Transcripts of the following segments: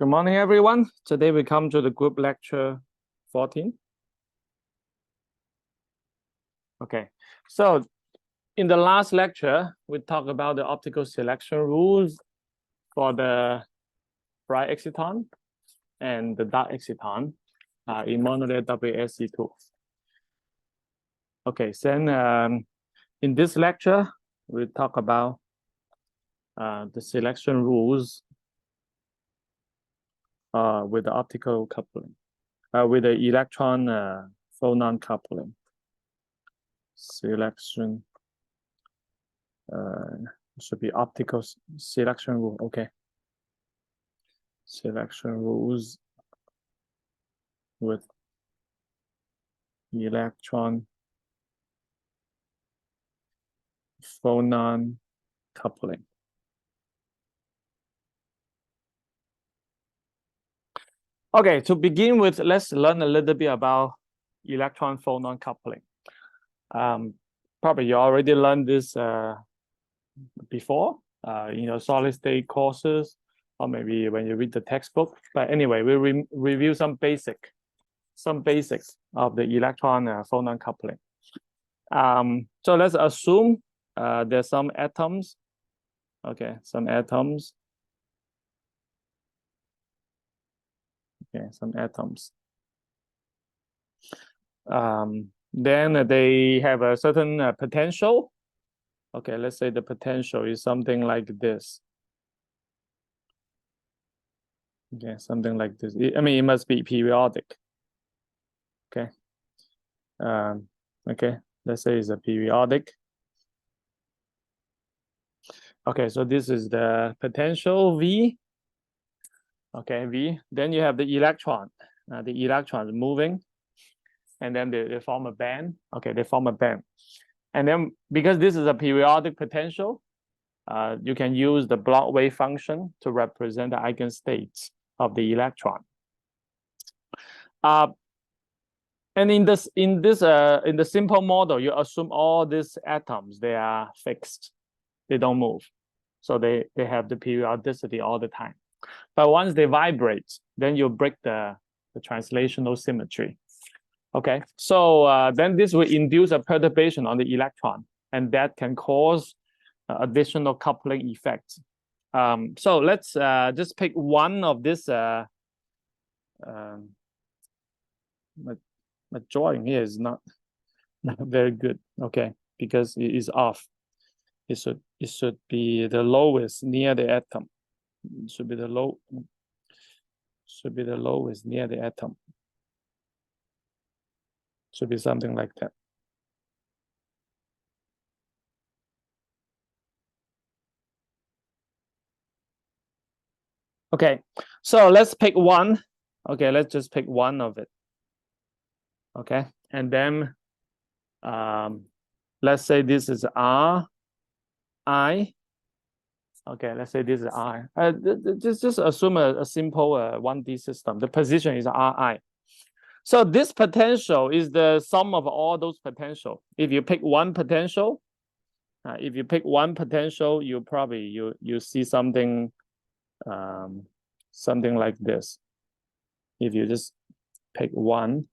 Good morning, everyone. Today we come to the group lecture 14. Okay, so in the last lecture, we talked about the optical selection rules for the bright exciton and the dark exciton in monolayer WSe2. Okay, then in this lecture, we talk about the selection rules with the optical coupling, with the electron phonon coupling. Selection should be optical selection rule. Okay, selection rules with electron phonon coupling. Okay, to begin with, let's learn a little bit about electron phonon coupling. Probably you already learned this before in your solid state courses, or maybe when you read the textbook. But anyway, we'll review some basics of the electron phonon coupling. So let's assume there's some atoms. Okay, some atoms. Okay, some atoms. Then they have a certain potential. Okay, let's say the potential is something like this. Okay, something like this. I mean, it must be periodic. Okay. Okay, let's say it's a periodic. Okay, so this is the potential V. Okay, V. Then you have the electron. The electron is moving, and then they form a band. Okay, they form a band. And then because this is a periodic potential, you can use the block wave function to represent the eigenstates of the electron. And in the simple model, you assume all these atoms, they are fixed, they don't move, so they have the periodicity all the time. But once they vibrate, then you break the translational symmetry. Okay, so then this will induce a perturbation on the electron, and that can cause additional coupling effects. So let's just pick one of this. My drawing here is not very good. Okay, because it is off. It should be the lowest near the atom. It should be the lowest near the atom. Should be something like that. Okay, so let's pick one. Okay, let's just pick one of it. Okay, and then let's say this is R, I. Okay, let's say this is R. Just assume a simple 1D system. The position is Ri. So this potential is the sum of all those potential. If you pick one potential, you probably you see something something like this. If you just pick one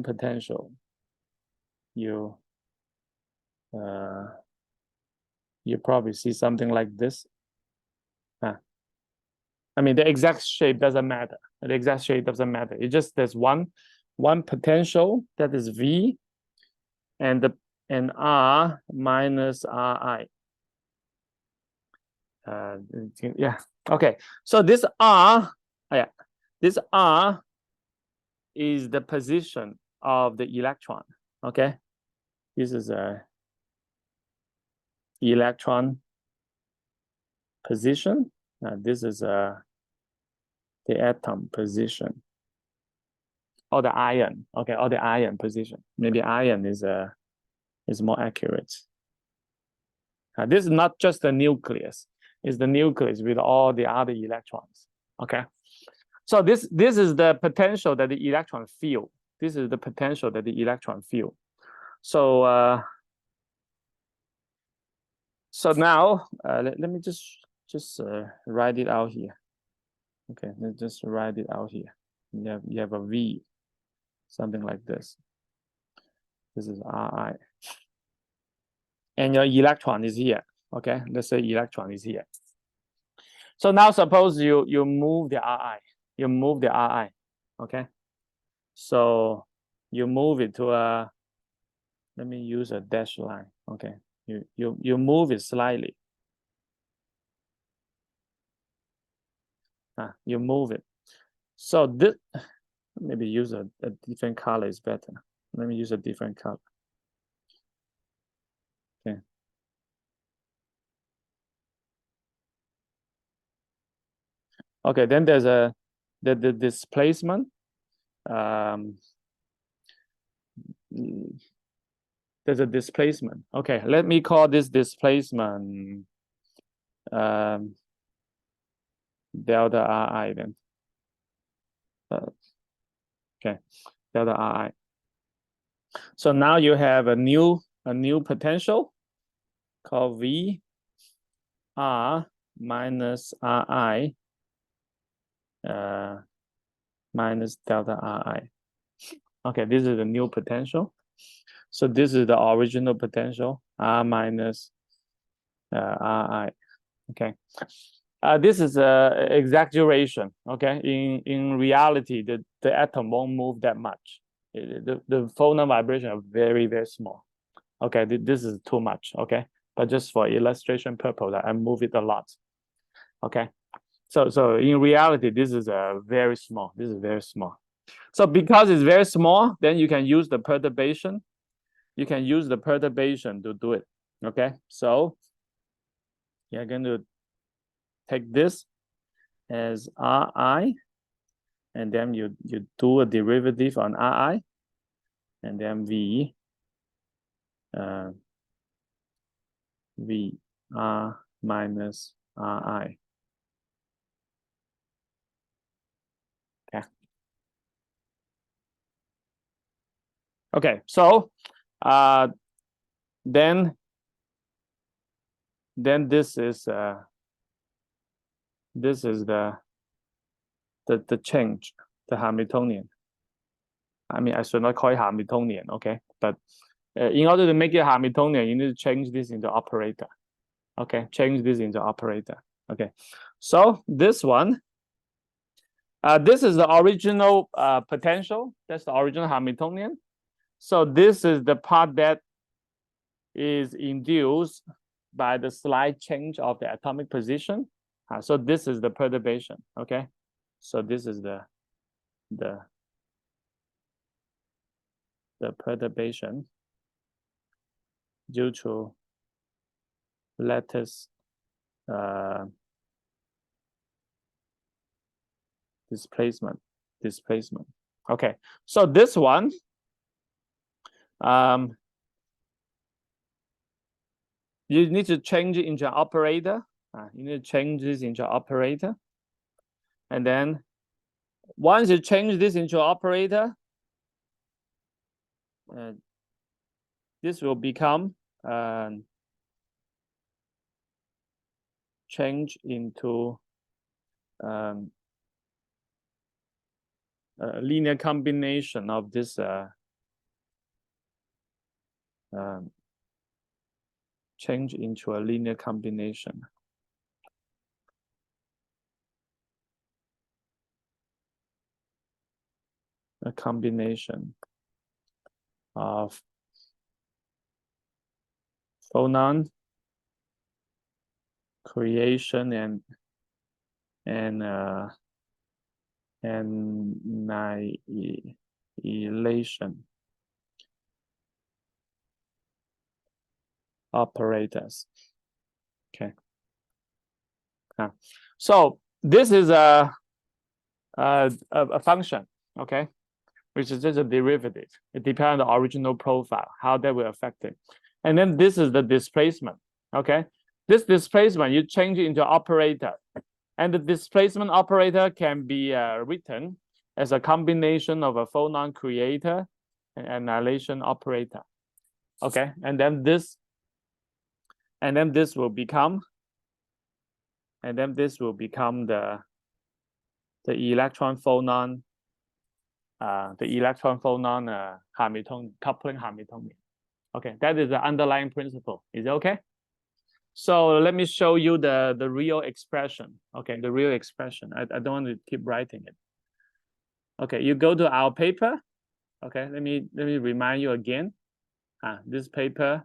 potential, you probably see something like this. I mean, the exact shape doesn't matter. The exact shape doesn't matter. It just there's one potential that is V, and R minus Ri. Yeah. Okay. So this R, this R is the position of the electron. Okay. This is a electron position. This is the atom position, or the ion. Okay, or the ion position. Maybe ion is more accurate. This is not just the nucleus; it's the nucleus with all the other electrons. Okay, so this is the potential that the electron feel. This is the potential that the electron feel. So so now let me just write it out here. Okay, let's just write it out here. You have a V, something like this. This is Ri. And your electron is here. Okay, let's say electron is here. So now suppose you move the Ri. You move the Ri. Okay. So you move it to a, let me use a dash line. Okay. You move it slightly. You move it. So this, maybe use a different color is better. Let me use a different color. Okay. Okay, then there's the displacement. There's a displacement. Okay, let me call this displacement delta Ri then. Okay, delta Ri. So now you have a new potential called V R minus Ri minus delta Ri. Okay, this is the new potential. So this is the original potential, R minus Ri. Okay. This is a exaggeration. Okay. In reality, the atom won't move that much. The phonon vibration are very, very small. Okay, this is too much. Okay. But just for illustration purpose, I move it a lot. Okay. So in reality, this is very small. This is very small. So because it's very small, then you can use the perturbation. You can use the perturbation to do it. Okay. So you're going to take this as Ri, and then you do a derivative on Ri, and then V R minus Ri. Okay. Okay. So then this is the change, the Hamiltonian. I mean, I should not call it Hamiltonian, okay? But in order to make it Hamiltonian, you need to change this into operator. Okay, change this into operator. Okay, so this one, this is the original potential. That's the original Hamiltonian. So this is the part that is induced by the slight change of the atomic position. So this is the perturbation. Okay, so this is the perturbation due to lattice displacement. Okay, so this one, you need to change it into an operator. You need to change this into an operator, and then once you change this into an operator, this will become change into a linear combination of this change into a linear combination. A combination of phonon creation and annihilation operators. Okay. So this is a function, okay, which is just a derivative. It depends on the original profile, how that will affect it. And then this is the displacement, okay? This displacement, you change it into operator. And the displacement operator can be written as a combination of a phonon creator and annihilation operator. Okay, and then this will become, the the electron phonon Hamilton coupling Hamiltonian. Okay, that is the underlying principle. Is it okay? So let me show you the real expression. Okay, the real expression. I don't want to keep writing it. Okay, you go to our paper. Okay, let me remind you again. This paper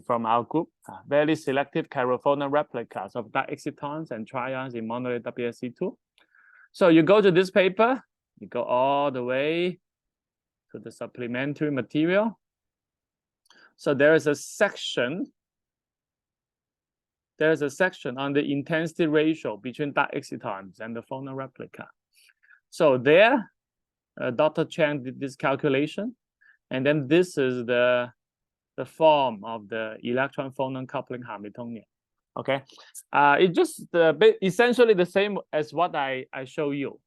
from our group, very selective chiral Phonon replicas of dark excitons and trions in monolayer WSe2. So you go to this paper, you go all the way to the supplementary material. So there is a section. There's a section on the intensity ratio between dark excitons and the Phonon replica. So there, Dr. Chang did this calculation, and then this is the form of the electron phonon coupling Hamiltonian. Okay, it's just essentially the same as what I show you,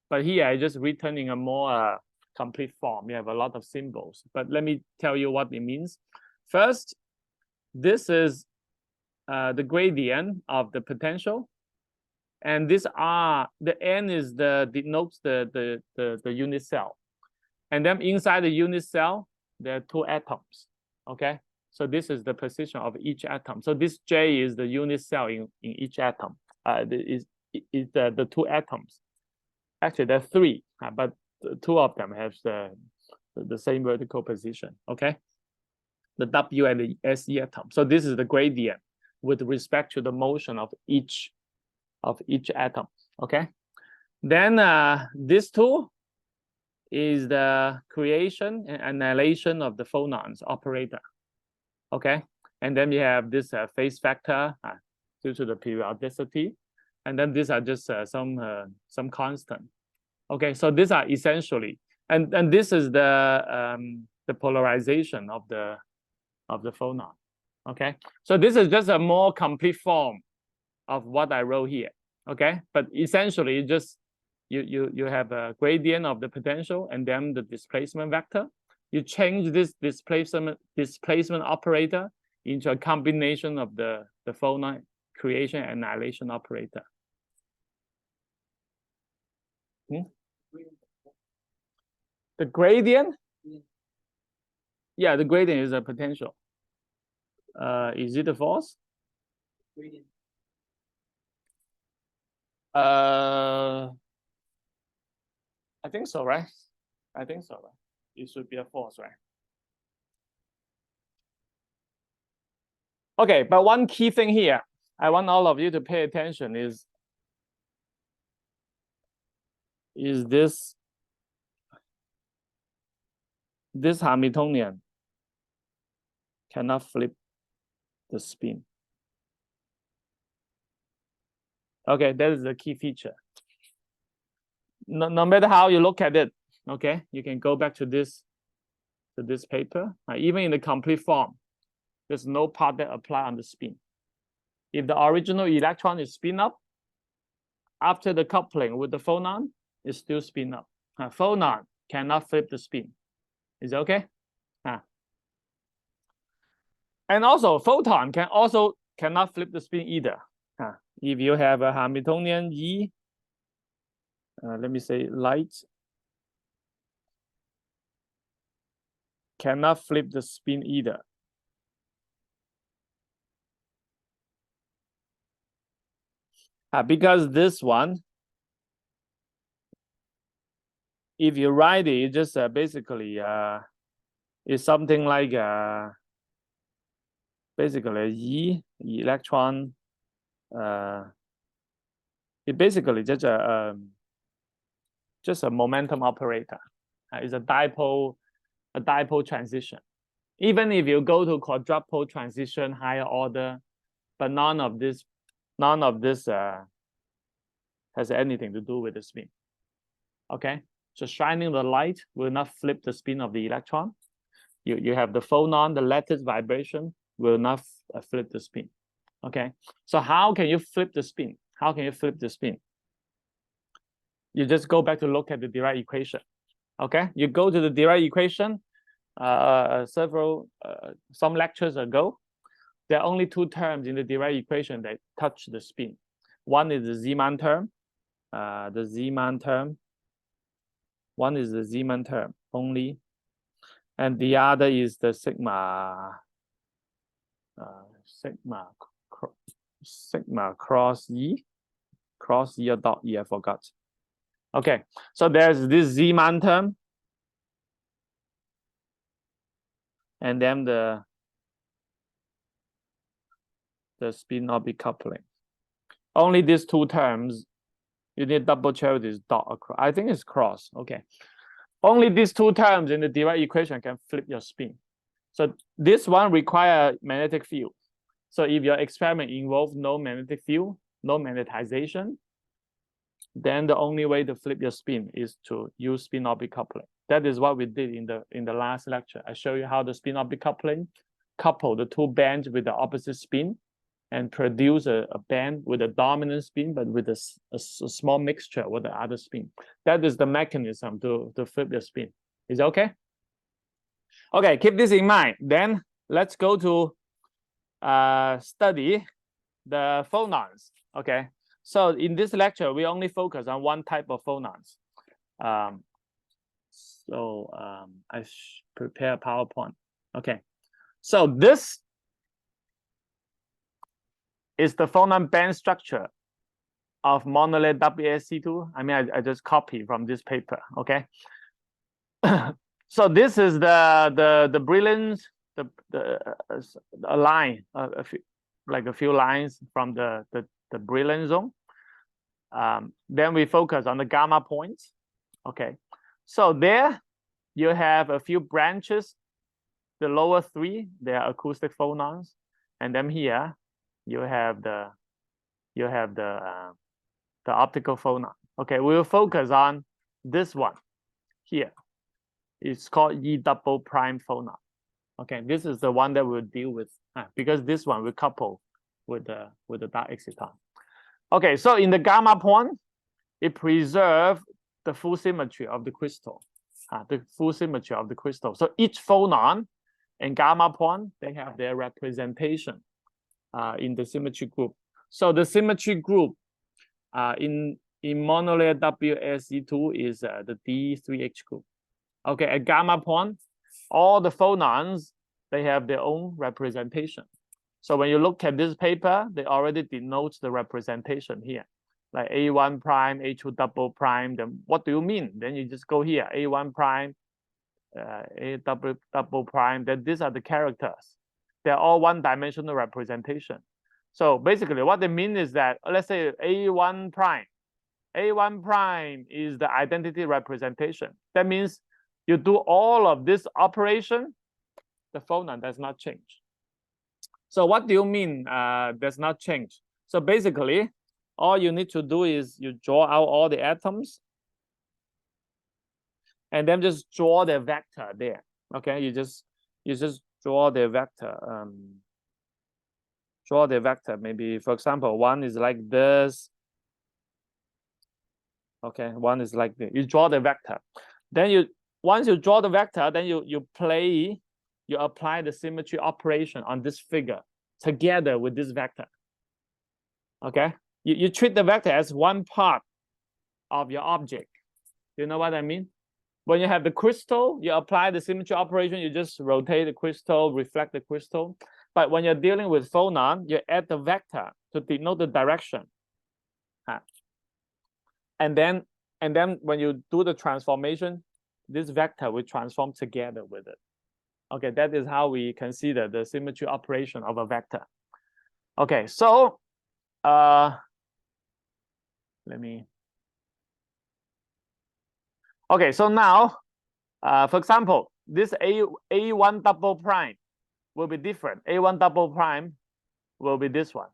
but here I just written in a more complete form. You have a lot of symbols, but let me tell you what it means. First, this is the gradient of the potential, and this R, the N is denotes the unit cell, and then inside the unit cell there are two atoms. Okay, so this is the position of each atom. So this J is the unit cell in each atom. Is the two atoms. Actually, there are three, but two of them have the same vertical position. Okay, the W and the Se atom. So this is the gradient with respect to the motion of each atom. Okay, then this two is the creation and annihilation of the phonons operator. Okay, and then we have this phase factor due to the periodicity, and then these are just some constant. Okay, so these are essentially, and this is the polarization of the phonon. Okay, so this is just a more complete form of what I wrote here. Okay, but essentially just you have a gradient of the potential and then the displacement vector. You change this displacement operator into a combination of the phonon creation and annihilation operator. The gradient? Yeah, the gradient is a potential. Is it a force? Gradient. I think so, right? I think so, right? It should be a force, right? Okay, but one key thing here, I want all of you to pay attention is this Hamiltonian cannot flip the spin. Okay, that is the key feature. No matter how you look at it, okay, you can go back to this paper. Even in the complete form, there's no part that apply on the spin. If the original electron is spin up, after the coupling with the phonon, it's still spin up. Phonon cannot flip the spin. Is it okay? And also, photon cannot flip the spin either. If you have a Hamiltonian E, let me say light, cannot flip the spin either. Because this one, if you write it, it just basically is something like basically E electron. It basically just a momentum operator. It's a dipole transition. Even if you go to quadrupole transition, higher order, but none of this has anything to do with the spin. Okay, so shining the light will not flip the spin of the electron. You have the phonon, the lattice vibration will not flip the spin. Okay, so how can you flip the spin? How can you flip the spin? You just go back to look at the Dirac equation. Okay, you go to the Dirac equation. Some lectures ago, there are only two terms in the Dirac equation that touch the spin. One is the Zeeman term, the Zeeman term. One is the Zeeman term only, and the other is the sigma cross E or dot E, I forgot. Okay, so there's this Zeeman term, and then the spin-orbit coupling. Only these two terms, you need double check this dot across. I think it's cross. Okay, only these two terms in the Dirac equation can flip your spin. So this one requires magnetic field. So if your experiment involves no magnetic field, no magnetization, then the only way to flip your spin is to use spin-orbit coupling. That is what we did in the last lecture. I show you how the spin-orbit coupling couple the two bands with the opposite spin and produce a band with a dominant spin, but with a small mixture with the other spin. That is the mechanism to flip your spin. Is that okay? Okay, keep this in mind. Then let's go to study the phonons. Okay, so in this lecture, we only focus on one type of phonons. I prepare a PowerPoint. Okay, so this is the phonon band structure of monolayer WSe2. I mean, I just copy from this paper. Okay. So this is the brilliance, a line, like a few lines from the brilliant zone. Then we focus on the gamma points. Okay. So there you have a few branches. The lower three, they are acoustic phonons, and then here you have the optical phonon. Okay, we will focus on this one here. It's called E double prime phonon. Okay, this is the one that we'll deal with because this one will couple with the dark exciton. Okay, so in the gamma point, it preserves the full symmetry of the crystal. The full symmetry of the crystal. So each phonon and gamma point, they have their representation in the symmetry group. So the symmetry group in monolayer WSe2 is the D3H group. Okay, at gamma point, all the phonons, they have their own representation. So when you look at this paper, they already denote the representation here, like A1 prime, A2 double prime. Then what do you mean? Then you just go here, A1 prime, A double prime. Then these are the characters. They're all one-dimensional representation. So basically, what they mean is that let's say A1 prime. A1 prime is the identity representation. That means you do all of this operation, the phonon does not change. So what do you mean does not change? So basically, all you need to do is you draw out all the atoms and then just draw the vector there. Okay, you just draw the vector. Draw the vector. Maybe, for example, one is like this. Okay, one is like this. You draw the vector. Then once you draw the vector, then you apply the symmetry operation on this figure together with this vector. Okay, you treat the vector as one part of your object. You know what I mean? When you have the crystal, you apply the symmetry operation, you just rotate the crystal, reflect the crystal. But when you're dealing with phonon, you add the vector to denote the direction. And then when you do the transformation, this vector will transform together with it. Okay, that is how we consider the symmetry operation of a vector. Okay, so okay, so now, for example, this A1 double prime will be different. A1 double prime will be this one.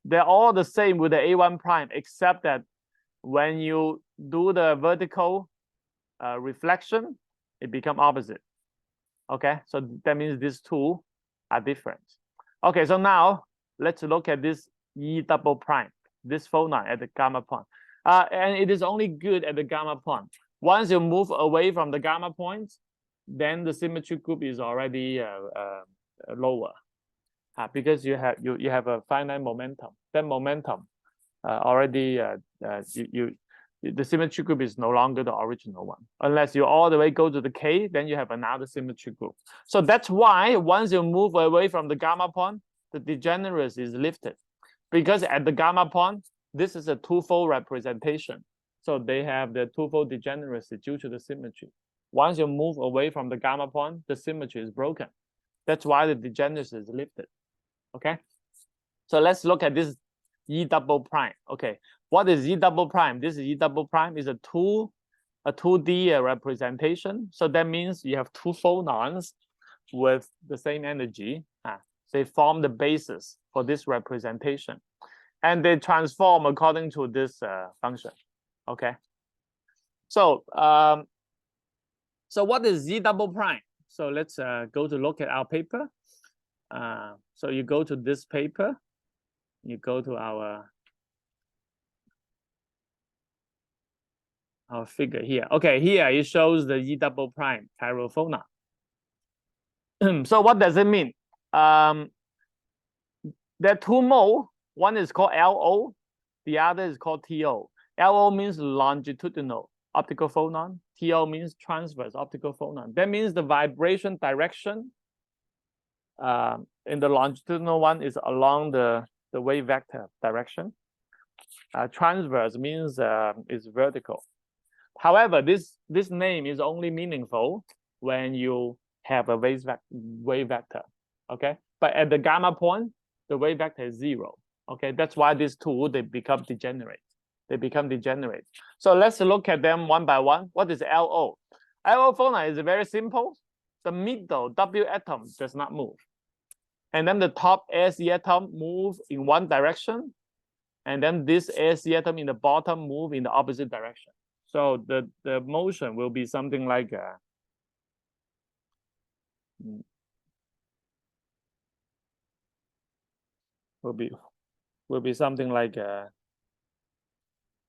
They're all the same with the A1 prime, except that when you do the vertical reflection, it becomes opposite. Okay, so that means these two are different. Okay, so now let's look at this E double prime, this phonon at the gamma point. And it is only good at the gamma point. Once you move away from the gamma point, then the symmetry group is already lower because you have a finite momentum. That momentum already the symmetry group is no longer the original one. Unless you all the way go to the K, then you have another symmetry group. So that's why once you move away from the gamma point, the degeneracy is lifted. Because at the gamma point, this is a twofold representation. So they have the twofold degeneracy due to the symmetry. Once you move away from the gamma point, the symmetry is broken. That's why the degeneracy is lifted. Okay. So let's look at this E double prime. Okay. What is E double prime? This is E double prime is a 2D representation. So that means you have two phonons with the same energy. They form the basis for this representation. And they transform according to this function. Okay. So what is Z double prime? So let's go to look at our paper. So you go to this paper, you go to our figure here. Okay, here it shows the E double prime chiral phonon. So what does it mean? There are two modes. One is called LO, the other is called TO. LO means longitudinal optical phonon. TO means transverse optical phonon. That means the vibration direction in the longitudinal one is along the wave vector direction. Transverse means is vertical. However, this name is only meaningful when you have a wave vector. Okay, but at the gamma point, the wave vector is 0. Okay, that's why these two they become degenerate. So let's look at them one by one. What is LO? LO phonon is very simple. The middle W atom does not move. And then the top Se atom move in one direction. And then this Se atom in the bottom move in the opposite direction. So the motion will be something like will be something like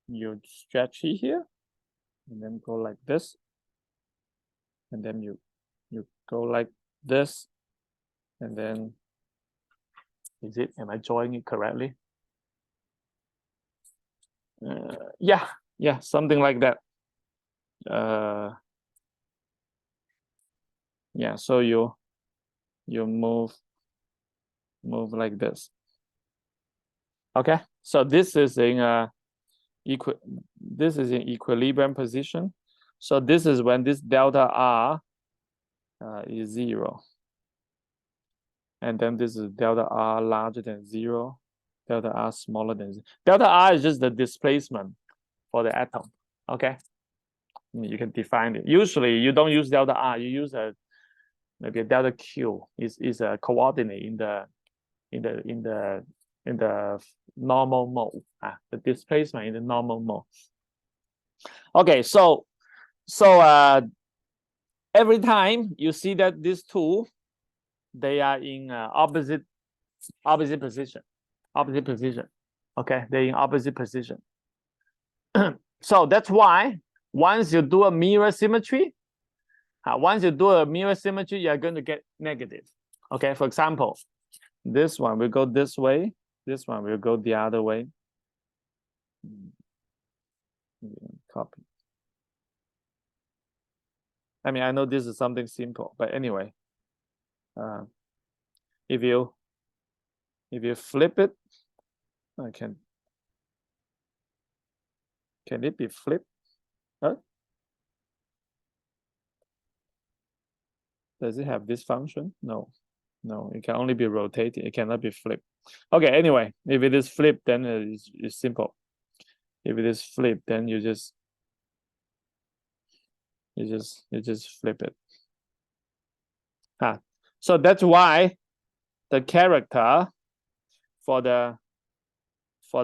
you stretch here and then go like this, and then you go like this, and then am I drawing it correctly? Yeah, something like that. Yeah, so you move like this. Okay, so this is in equilibrium position. So this is when this delta R is 0. And then this is delta R larger than 0, delta R smaller than 0. Delta R is just the displacement for the atom. Okay, you can define it. Usually you don't use delta R, you use maybe a delta Q is a coordinate in the normal mode. The displacement in the normal mode. Okay, so every time you see that these two, they are in opposite position. Okay, they're in opposite position. So that's why once you do a mirror symmetry, you are going to get negative. Okay, for example, this one will go this way, this one will go the other way. Copy. I mean, I know this is something simple, but anyway, if you flip it, can it be flipped? Huh? Does it have this function? No, it can only be rotated. It cannot be flipped. Okay, anyway, if it is flipped, then it's simple. If it is flipped, then you just flip it. So that's why the character for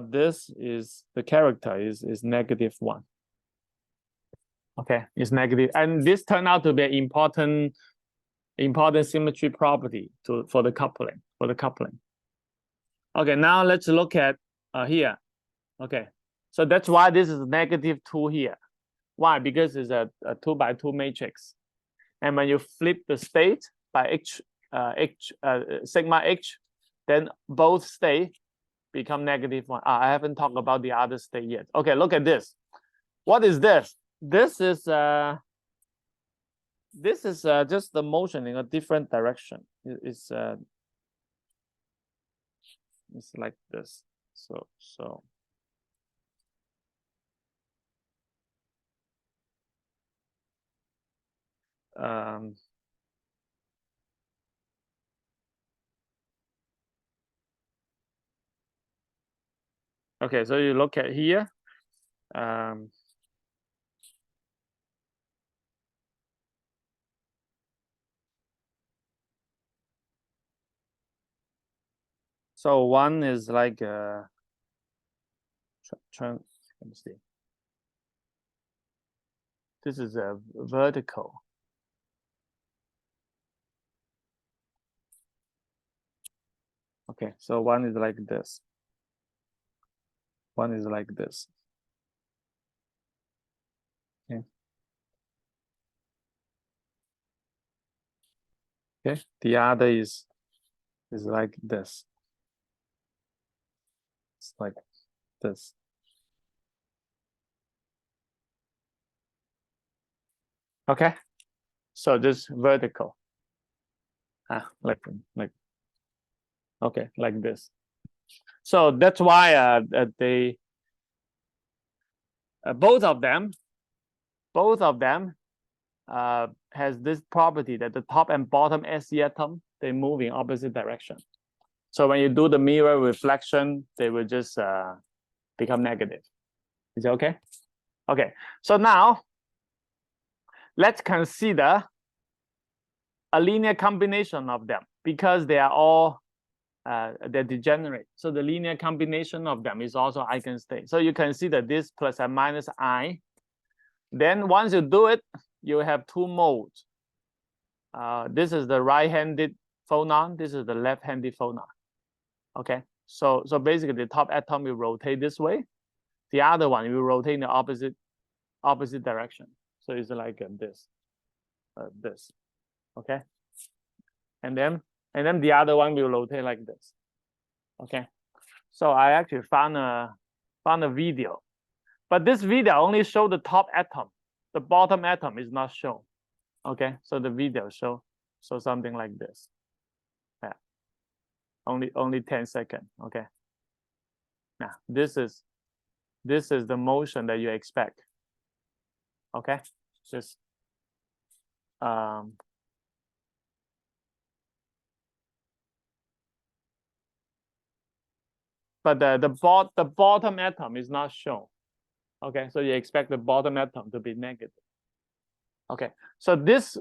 this is -1. Okay, it's negative, and this turned out to be an important symmetry property for the coupling. Okay, now let's look at here. Okay, so that's why this is -2 here. Why? Because it's a 2x2 matrix, and when you flip the state by sigma h, then both state become -1. I haven't talked about the other state yet. Okay, look at this. What is this? This is just the motion in a different direction. It's like this. So okay, so you look at here. So one is like let me see. This is a vertical. Okay, so one is like this. One is like this. Okay. Okay. The other is like this. It's like this. Okay. So this vertical. Like okay, like this. So that's why they both of them has this property that the top and bottom Se atom, they move in opposite direction. So when you do the mirror reflection, they will just become negative. Is it okay? Okay. So now let's consider a linear combination of them because they are all they're degenerate. So the linear combination of them is also eigenstate. So you consider this plus and minus I. Then once you do it, you have two modes. This is the right-handed phonon. This is the left-handed phonon. Okay. So basically the top atom will rotate this way. The other one will rotate in the opposite direction. So it's like this. Okay. And then the other one will rotate like this. Okay. So I actually found a video, but this video only show the top atom. The bottom atom is not shown. Okay. So the video show something like this. Yeah. Only 10 seconds. Okay. Now this is the motion that you expect. Okay. Just but the bottom atom is not shown. Okay, so you expect the bottom atom to be negative. Okay, so this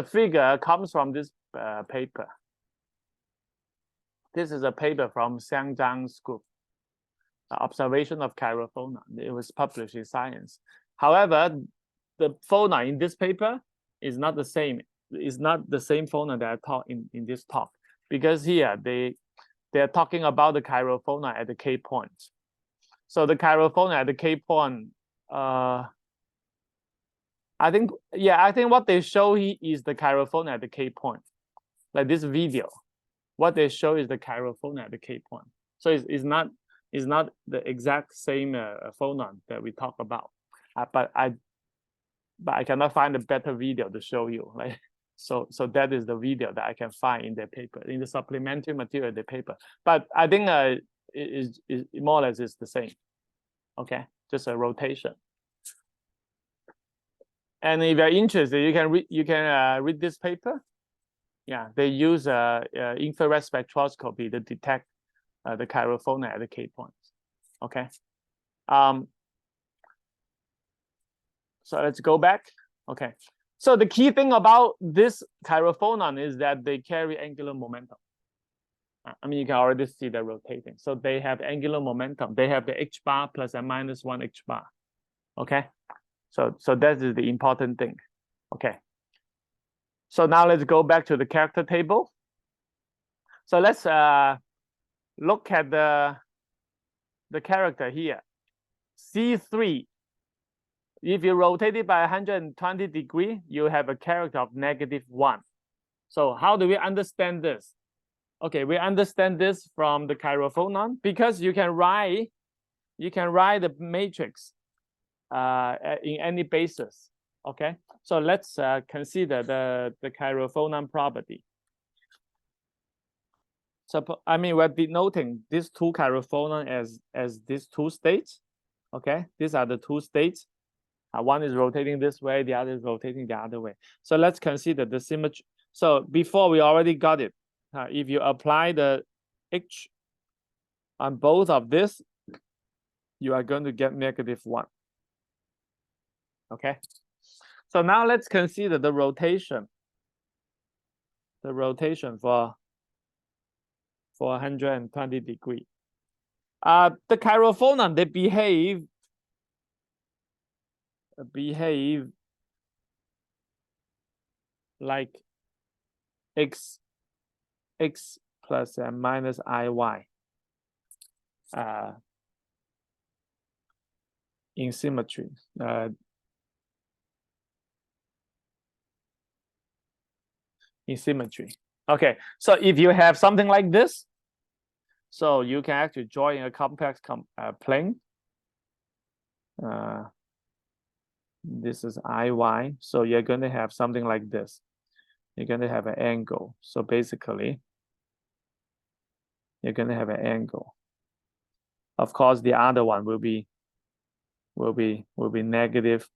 figure comes from this paper. This is a paper from Xiang Zhang's group, observation of chiral phonon. It was published in Science. However, the phonon in this paper is not the same. It's not the same phonon that I taught in this talk, because here they're talking about the chiral phonon at the K point. So the chiral phonon at the K point, I think what they show here is the chiral phonon at the K point. Like this video, what they show is the chiral phonon at the K point. So it's not the exact same phonon that we talk about. But I cannot find a better video to show you. Like so that is the video that I can find in the paper, in the supplementary material of the paper. But I think it is more or less is the same. Okay, just a rotation. And if you're interested, you can read this paper. Yeah, they use infrared spectroscopy to detect the chiral phonon at the K points. Okay. So let's go back. Okay. So the key thing about this chiral phonon is that they carry angular momentum. I mean, you can already see they're rotating. So they have angular momentum. They have the h bar plus and minus 1 h bar. Okay. So that is the important thing. Okay. So now let's go back to the character table. So let's look at the character here. C3. If you rotate it by 120 degrees, you have a character of -1. So how do we understand this? Okay, we understand this from the chiral phonon because you can write the matrix in any basis. Okay, so let's consider the chiral phonon property. So I mean, we're denoting these two chiral phonon as these two states. Okay, these are the two states. One is rotating this way, the other is rotating the other way. So let's consider the symmetry. So before we already got it. If you apply the H on both of this, you are going to get -1. Okay. So now let's consider the rotation. The rotation for 120 degrees. The chiral phonon, they behave like x plus and minus iy in symmetry. In symmetry. Okay, so if you have something like this, so you can actually draw in a complex plane. This is iy, so you're going to have something like this. You're going to have an angle. So basically, you're going to have an angle. Of course, the other one will be negative.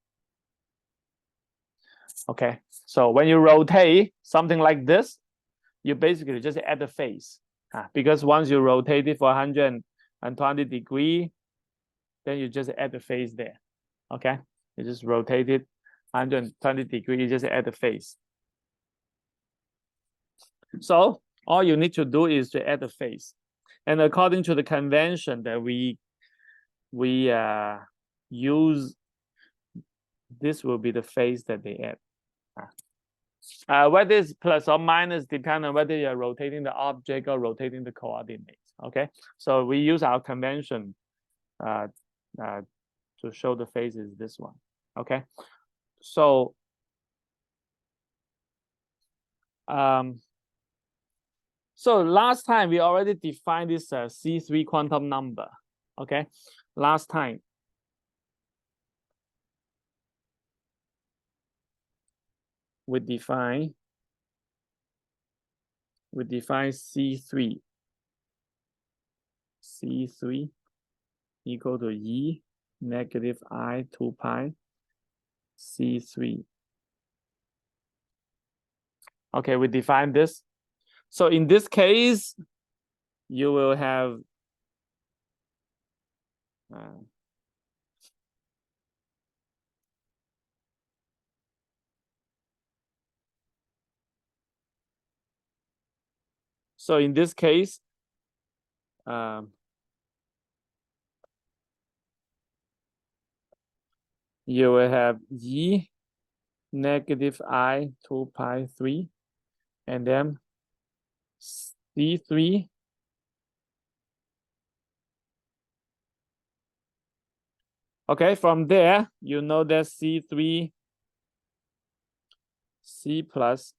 Okay, so when you rotate something like this, you basically just add the phase. Because once you rotate it for 120 degrees, then you just add the phase there. Okay, you just rotate it 120 degrees, you just add the phase. So all you need to do is to add the phase. And according to the convention that we use, this will be the phase that they add. Whether it's plus or minus depend on whether you're rotating the object or rotating the coordinates. Okay, so we use our convention to show the phase is this one. Okay, so so last time we already defined this C3 quantum number. Okay, last time. We define C3 equal to E negative I 2 pi C3. Okay, we define this. So in this case, you will have so in this case, you will have E negative I 2 pi 3, and then C3 okay, from there, you know that C3 C plus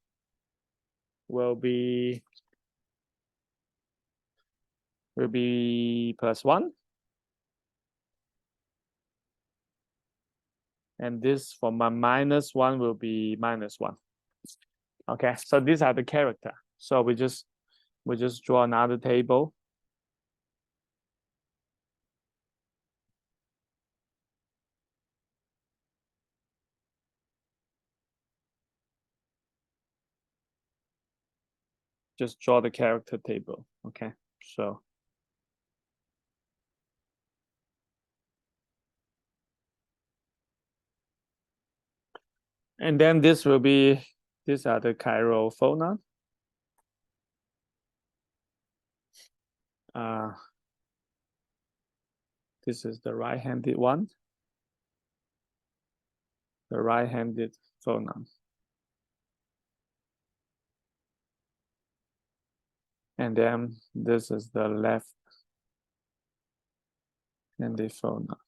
will be +1. And this for my -1 will be -1. Okay, so these are the character. So we just draw another table. Just draw the character table. Okay, so and then this will be, these are the chiral phonon. This is the right-handed one. The right-handed phonon. And then this is the left-handed phonon.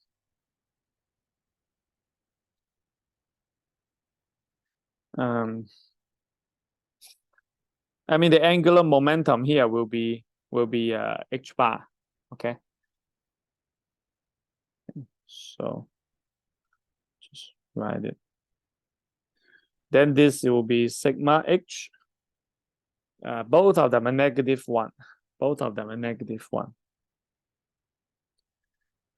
I mean, the angular momentum here will be h bar. Okay. So write it. Then this will be sigma h. Both of them are -1. Both of them are -1.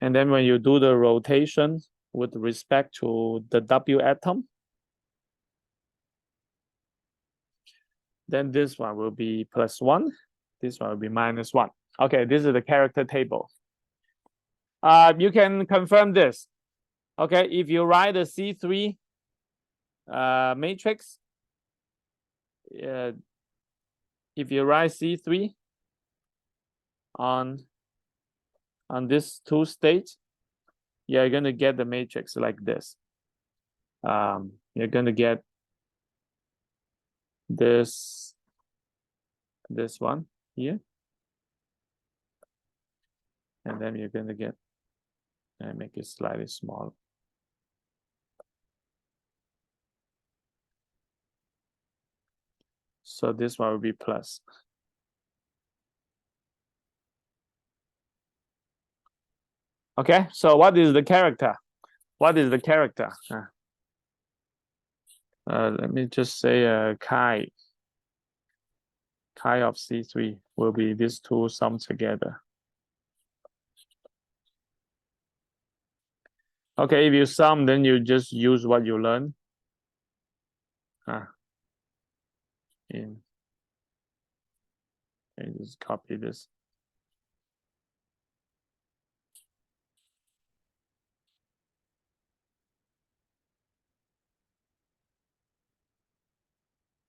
And then when you do the rotation with respect to the W atom, then this one will be +1. This one will be -1. Okay, this is the character table. You can confirm this. Okay, if you write the C3 matrix, if you write C3 on this two states, you're going to get the matrix like this. You're going to get this one here, and then you're going to get, and make it slightly smaller. So this one will be plus. Okay, so what is the character? What is the character? Let me just say chi of C3 will be these two summed together. Okay, if you sum, then you just use what you learn. Okay, just copy this.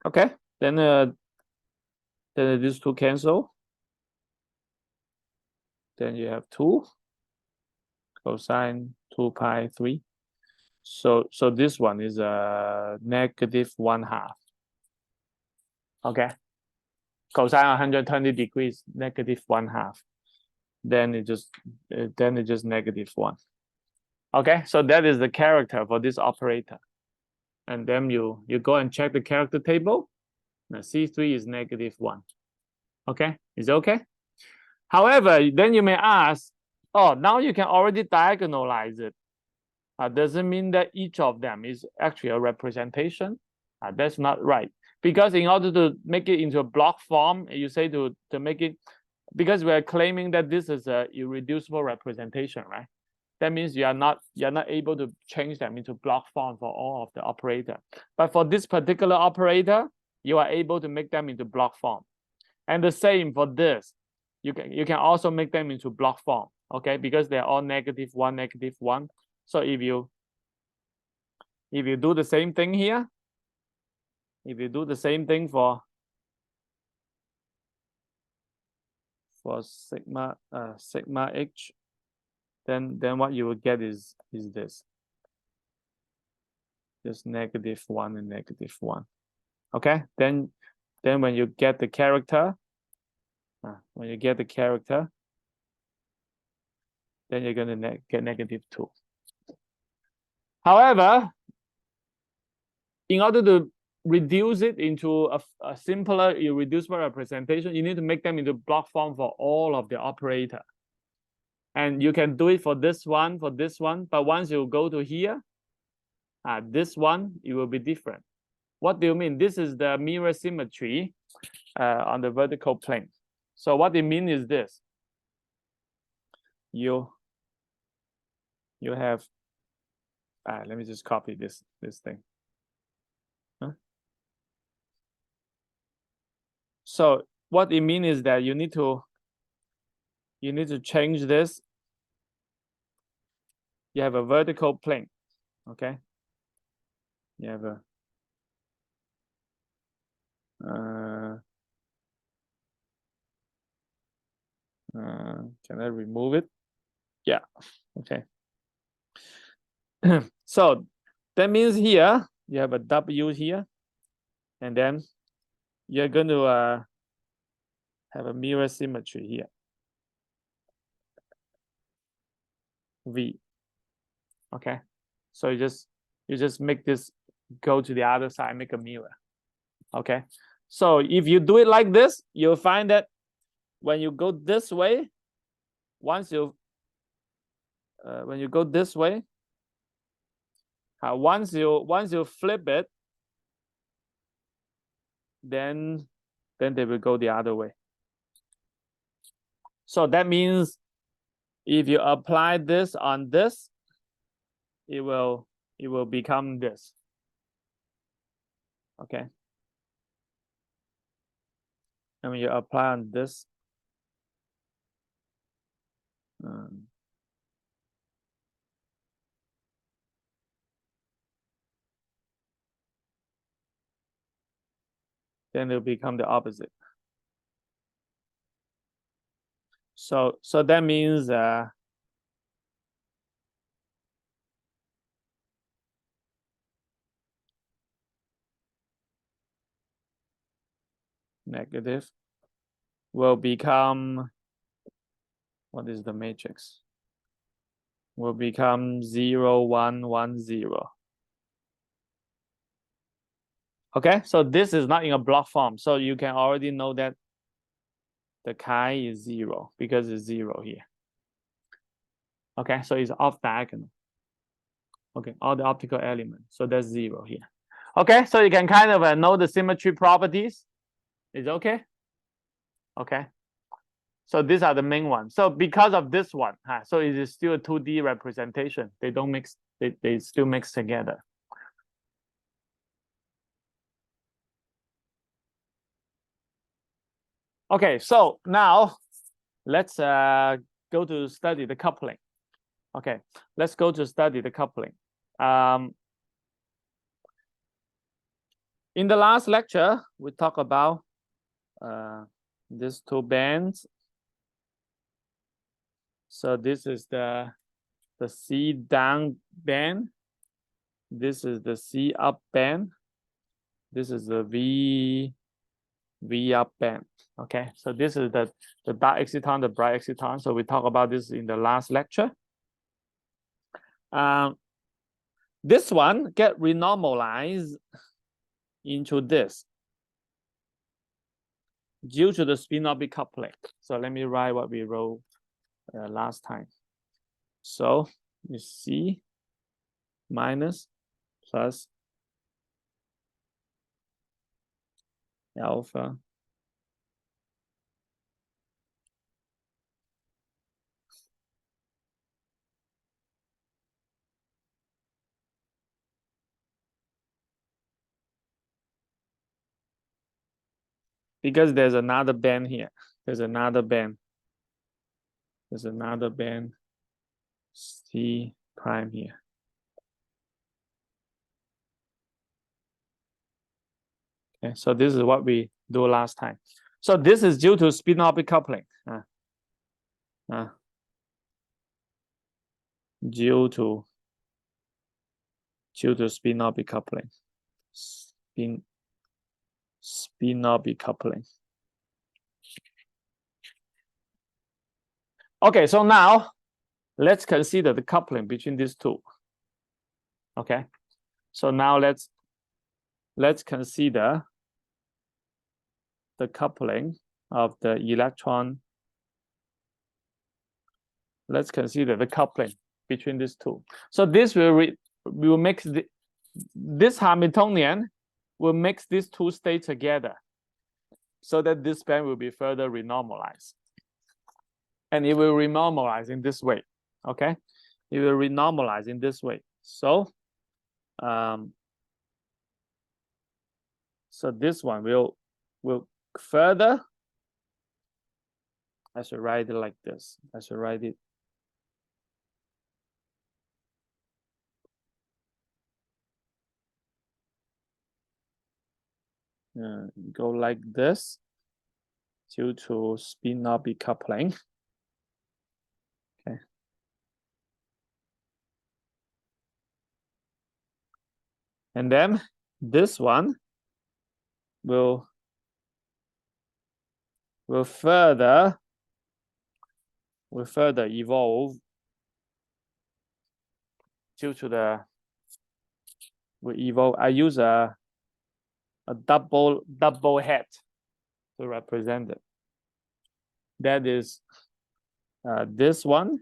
Okay, then these two cancel. Then you have 2 cosine 2 pi 3. So this one is -1/2. Okay, cosine 120 degrees, -1/2. Then it just -1. Okay, so that is the character for this operator. And then you go and check the character table. Now C3 is -1. Okay, is it okay? However, then you may ask, oh, now you can already diagonalize it. Doesn't mean that each of them is actually a representation. That's not right. Because in order to make it into a block form, you say to make it, because we're claiming that this is a irreducible representation, right? That means you're not able to change them into block form for all of the operator. But for this particular operator, you are able to make them into block form. And the same for this. You can also make them into block form, okay? Because they're all -1, -1. So if you do the same thing here, if you do the same thing for sigma h, then what you will get is this. Just -1 and -1. Okay, then when you get the character, then you're going to get -2. However, in order to reduce it into a simpler irreducible representation, you need to make them into block form for all of the operator. And you can do it for this one, but once you go to here, this one, it will be different. What do you mean? This is the mirror symmetry on the vertical plane. So what it means is this. You have, let me just copy this thing. So what it means is that you need to change this. You have a vertical plane, okay? You have a can I remove it? Yeah, okay. So that means here you have a W here, and then you're going to have a mirror symmetry here. V. Okay. So you just make this go to the other side, make a mirror. Okay. So if you do it like this, you'll find that when you go this way, when you go this way, Once you flip it, then they will go the other way. So that means if you apply this on this, it will become this. Okay. And when you apply on this, then it will become the opposite. So that means negative will become, what is the matrix? Will become 0, 1, 1, 0. Okay, so this is not in a block form. So you can already know that the chi is 0 because it's 0 here. Okay, so it's off diagonal. Okay, all the optical elements. So that's 0 here. Okay, so you can kind of know the symmetry properties. Is okay? Okay. So these are the main ones. So because of this one, so it is still a 2D representation. They don't mix, they still mix together. Okay, so now let's go to study the coupling. Okay, let's go to study the coupling. In the last lecture, we talked about these two bands. So this is the C down band. This is the C up band. This is the V up band. Okay, so this is the dark exciton, the bright exciton. So we talked about this in the last lecture. This one get renormalized into this due to the spin-orbit coupling. So let me write what we wrote last time. So you see minus plus alpha because there's another band here. There's another band. There's another band C prime here. Okay, so this is what we do last time. So this is due to spin-orbit coupling. Due to spin-orbit coupling. Spin-orbit coupling. Okay, so now let's consider the coupling between these two. Okay, so now let's consider the coupling of the electron. Let's consider the coupling between these two. So this will mix this Hamiltonian will mix these two states together, so that this band will be further renormalized, and it will renormalize in this way. Okay, it will renormalize in this way. So, so this one will further. I should write it like this. I should write it. Go like this due to spin-orbit coupling. Okay. And then this one will further evolve due to the I use a double head to represent it. That is this one.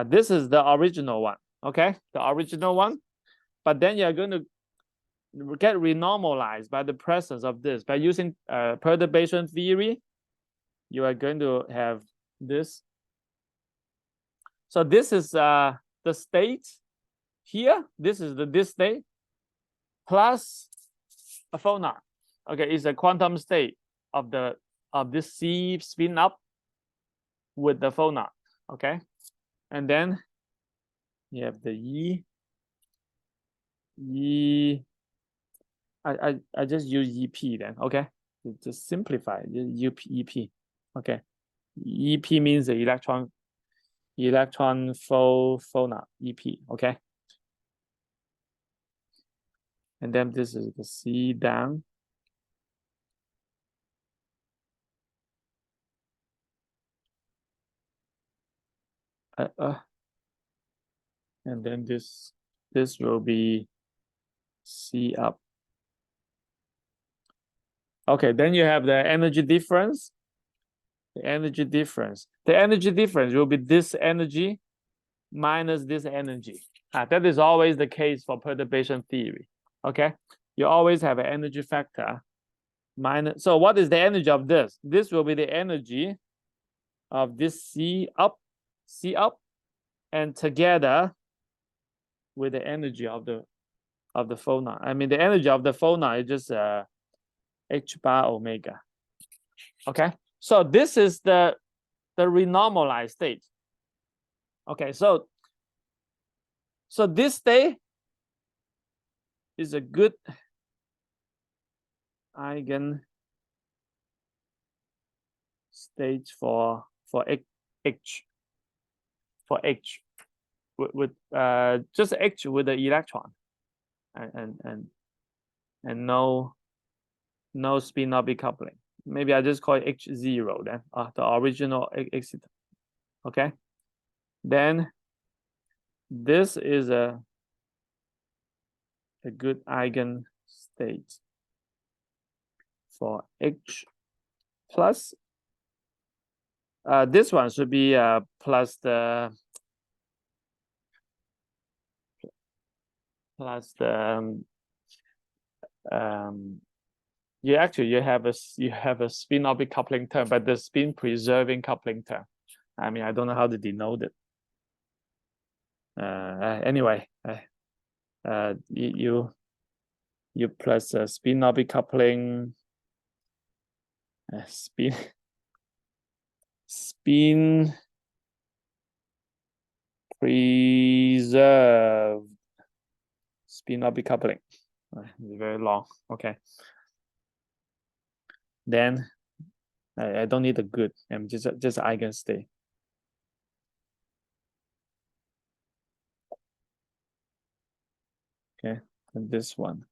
This is the original one. Okay, the original one. but then you're going to get renormalized by the presence of this. By using perturbation theory, you are going to have this. So this is the state here. This is this state plus a phonon. Okay, it's a quantum state of this C spin up with the phonon. Okay, and then you have the I just use EP then. Okay, just simplify EP. Okay, EP means the electron phonon EP. Okay, and then this is the C down. And then this will be C up. Okay, then you have the energy difference. The energy difference will be this energy minus this energy. That is always the case for perturbation theory. Okay, you always have an energy factor minus. So what is the energy of this? This will be the energy of this C up, and together with the energy of the phonon. I mean, the energy of the phonon is just h bar omega. Okay, so this is the renormalized state. Okay, so this state is a good eigen state for H with just H with the electron and no spin orbit coupling. Maybe I just call it H0 then, the original Exciton. Okay, then this is a good eigen state for H plus. This one should be plus the you have a spin orbit coupling term, but the spin preserving coupling term. I mean, I don't know how to denote it. Anyway, you plus a spin orbit coupling spin preserved spin orbit coupling. It's very long. Okay. Then I don't need a good. I'm just eigenstate. Okay, and this one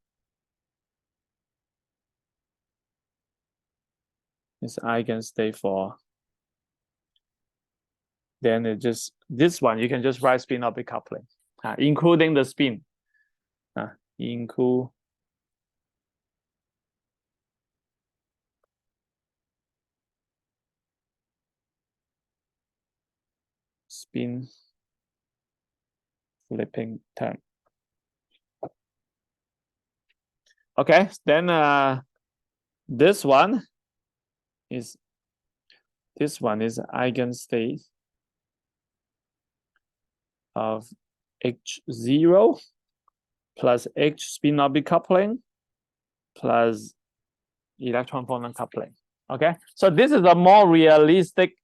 is eigenstate for. Then it just this one you can just write spin orbit coupling, including the spin. Include spin flipping term. Okay, then this one is eigenstate of H0 plus H spin orbit coupling plus electron phonon coupling. Okay, so this is a more realistic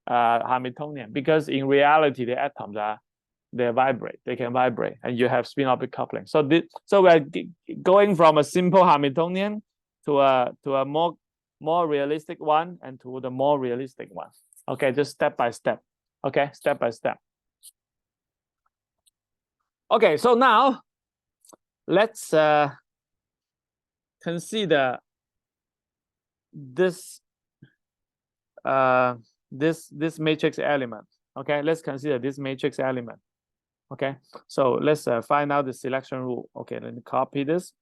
Hamiltonian, because in reality the atoms they can vibrate, and you have spin orbit coupling. So we're going from a simple Hamiltonian to a more realistic one, and to the more realistic one. Okay, just step by step. Okay, step by step. Okay, so now let's consider this this matrix element. Okay, let's consider this matrix element. Okay, so let's find out the selection rule. Okay, let me copy this.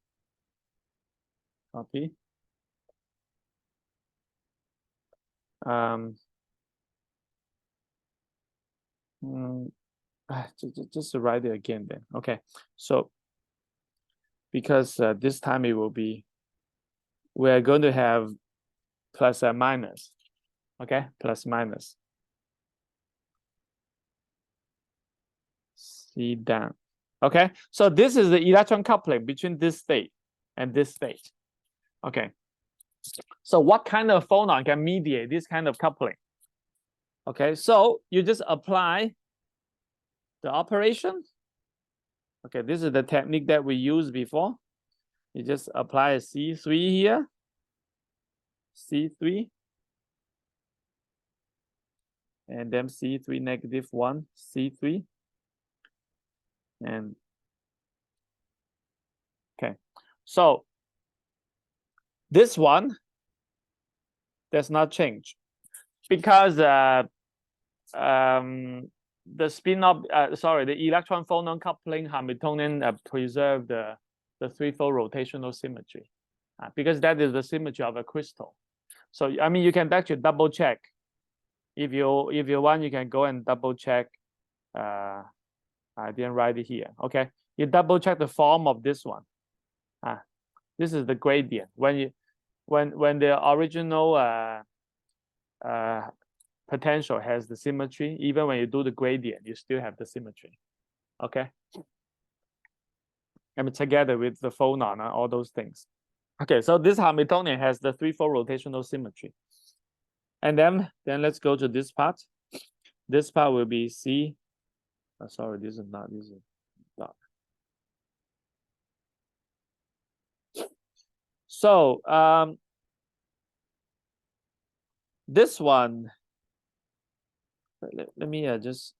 Copy. Just write it again then. Okay, so because this time it will be, we're going to have plus and minus, okay, plus minus. C down. Okay, so this is the electron coupling between this state and this state. Okay, so what kind of phonon can mediate this kind of coupling? Okay, so you just apply the operation. Okay, this is the technique that we used before. You just apply a C3 here, C3, and then C3 negative 1, C3. And okay, so this one does not change because the spin up, the electron phonon coupling Hamiltonian preserve the threefold rotational symmetry, because that is the symmetry of a crystal. So I mean, you can actually double check. If you want, you can go and double check. I didn't write it here. Okay, you double check the form of this one. This is the gradient. When the original potential has the symmetry, even when you do the gradient, you still have the symmetry. Okay. I mean, together with the phonon, all those things. Okay, so this Hamiltonian has the threefold rotational symmetry. And then let's go to this part. This part will be C. Oh, sorry, this is not. So this one, let me just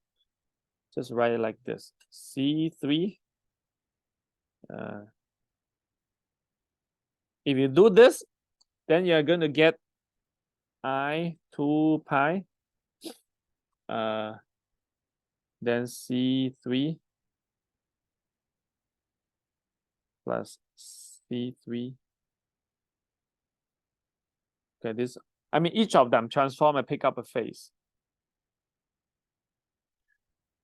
write it like this: C3. If you do this, then you're going to get I2 pi. Then C3 plus C3. Okay, this, I mean, each of them transform and pick up a phase.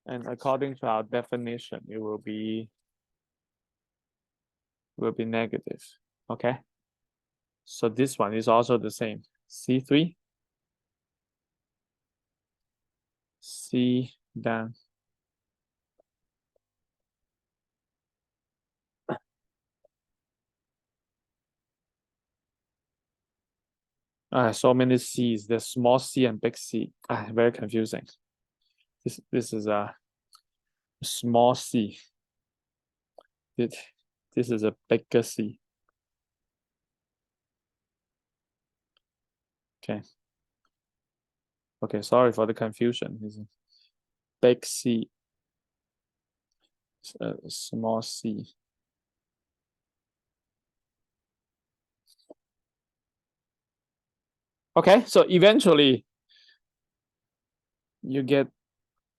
And according to our definition, it will be negative. Okay. So this one is also the same. C3, C down. So many C's. There's small C and big C. Very confusing. This is a small C. This is a bigger C. Okay. Okay, sorry for the confusion. This is big C, small C. Okay, so eventually you get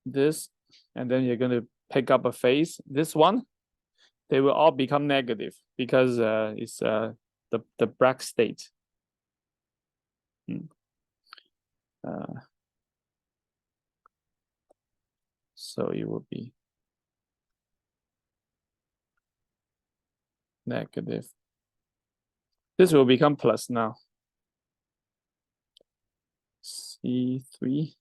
this, and then you're going to pick up a phase. This one, they will all become negative because it's the Bragg state. So it will be negative. This will become plus now. C3.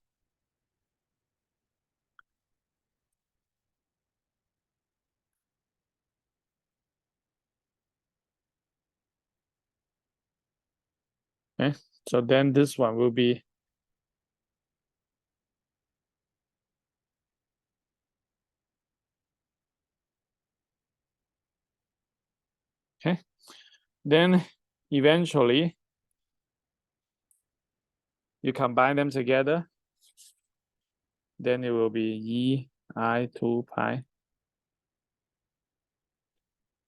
Okay, so then this one will be okay. Then eventually you combine them together. Then it will be I2 pi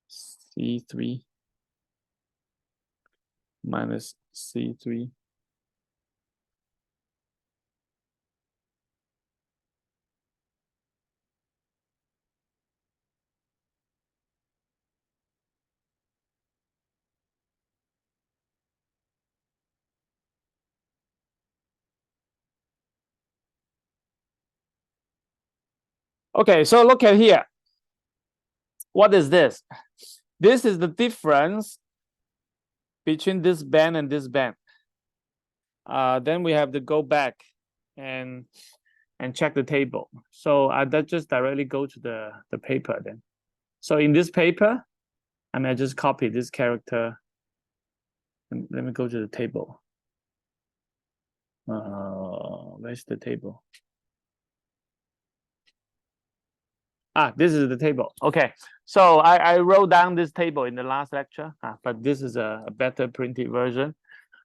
C3 minus C3. Okay, so look at here. What is this? This is the difference between this band and this band. Then we have to go back and check the table. So I just directly go to the paper then. So in this paper, I just copy this character. And let me go to the table. Where's the table? This is the table. Okay, so I wrote down this table in the last lecture, but this is a better printed version.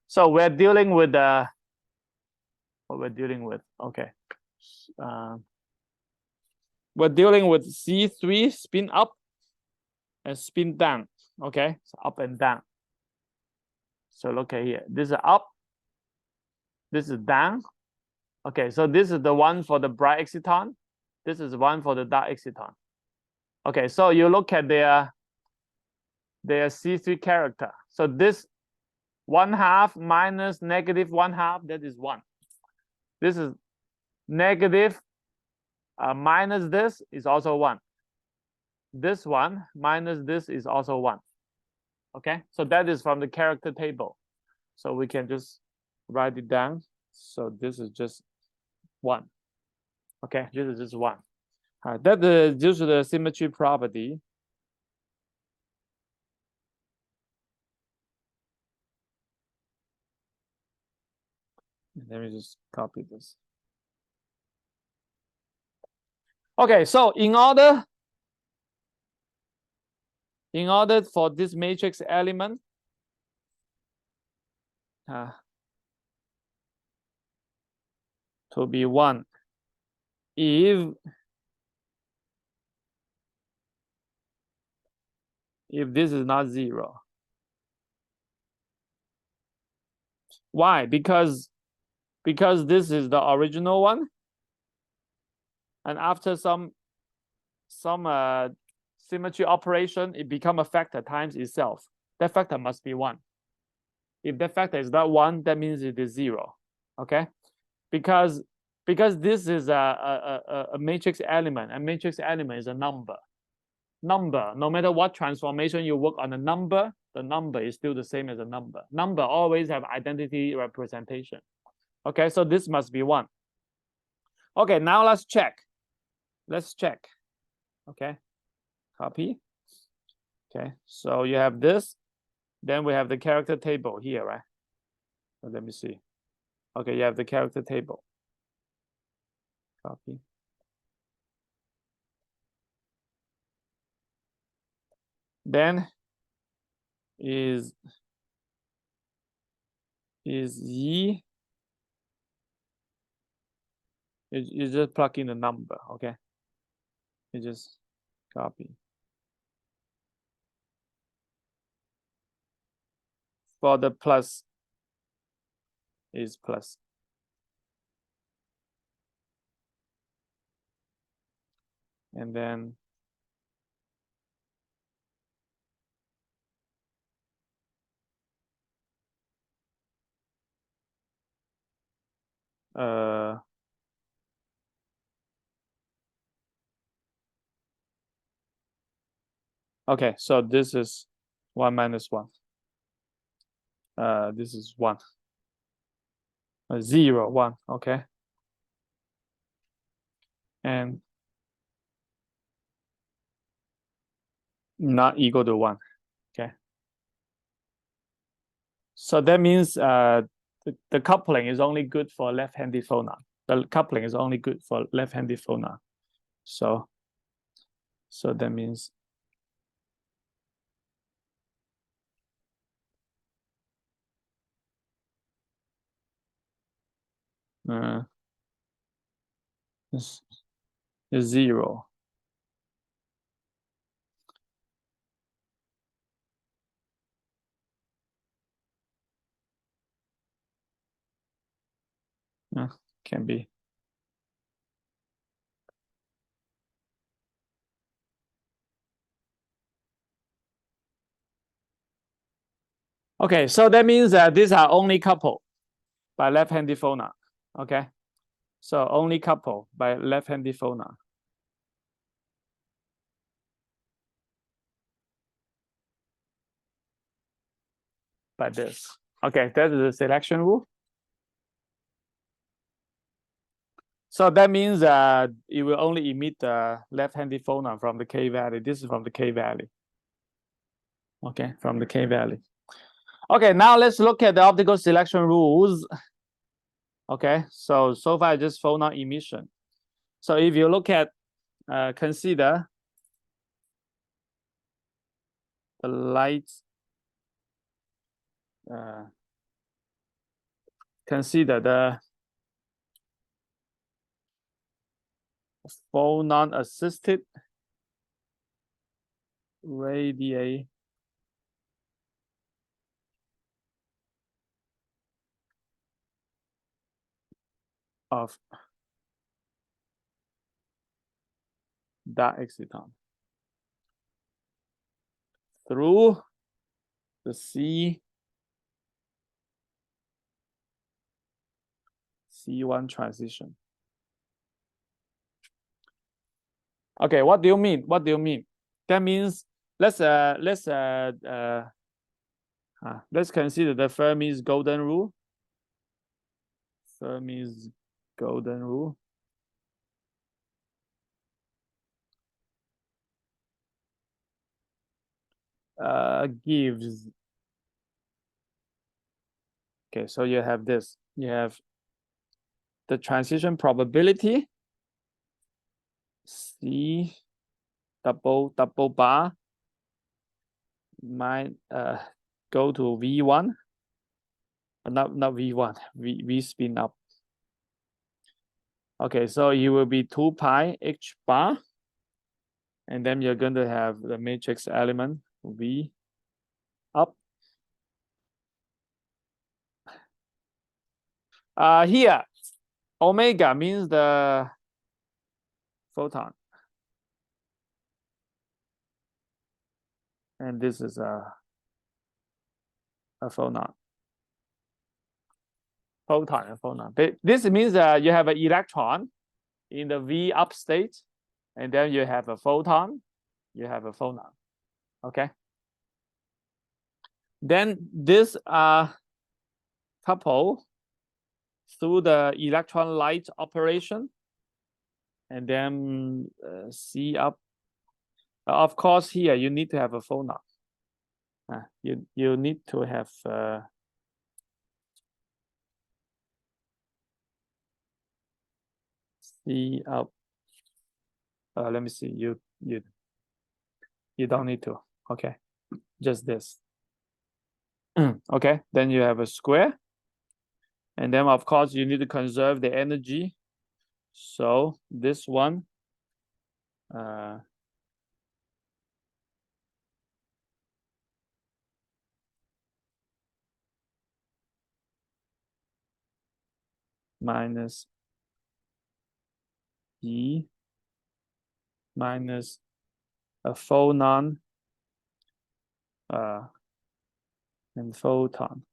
So we're dealing with what we're dealing with. Okay, we're dealing with C3 spin up and spin down. Okay, so up and down. So look at here. This is up. This is down. Okay, so this is the one for the bright exciton. This is one for the dark exciton. Okay, so you look at their C3 character. So this 1/2 minus negative 1/2, that is 1. This is negative minus this is also 1. This one minus this is also 1. Okay, so that is from the character table. So we can just write it down. So this is just 1. Okay, this is just 1. That is due to the symmetry property. Let me just copy this. Okay, so in order for this matrix element to be 1, if this is not 0. Why? Because this is the original one, and after some symmetry operation, it become a factor times itself. That factor must be 1. If that factor is not 1, that means it is 0. Okay, because this is a matrix element. A matrix element is a number. No matter what transformation you work on a number, the number is still the same as a number. Number always have identity representation. Okay, so this must be 1. Okay, now let's check. Okay, copy. Okay, so you have this. Then we have the character table here, right? So let me see. Okay, you have the character table. Copy. Then is E. You just plug in the number, okay? You just copy. For the plus is plus. And then okay, so this is 1 minus 1. This is 1. 0, 1, okay. And not equal to 1. Okay. So that means the coupling is only good for left-handed phonon. The coupling is only good for left-handed phonon. So that means is 0. Can be. Okay, so that means that these are only coupled by left-handed phonon. Okay, so only coupled by left-handed phonon. by this. Okay, that is the selection rule. So that means it will only emit the left-handed phonon from the K value. This is from the K value. Okay, from the K value. Okay, now let's look at the optical selection rules. Okay, so far just phonon emission. So if you look at, consider the light, consider the phonon-assisted radiation of dark exciton through the C1 transition. Okay, what do you mean? What do you mean? That means let's consider the Fermi's golden rule. Fermi's golden rule. Gives. Okay, so you have this. You have the transition probability C double bar go to V1. Not V1, V spin up. Okay, so it will be 2 pi H bar. And then you're going to have the matrix element V up. Here, omega means the photon. And this is a phonon. Photon. This means you have an electron in the V up state, and then you have a photon. You have a phonon. Okay. Then this couple through the electron light operation, and then C up. Of course, here you need to have a phonon. You need to have C up. Let me see. You don't need to. Okay, just this. Okay, then you have a square, and then of course you need to conserve the energy. So this one. Minus E minus a phonon and photon.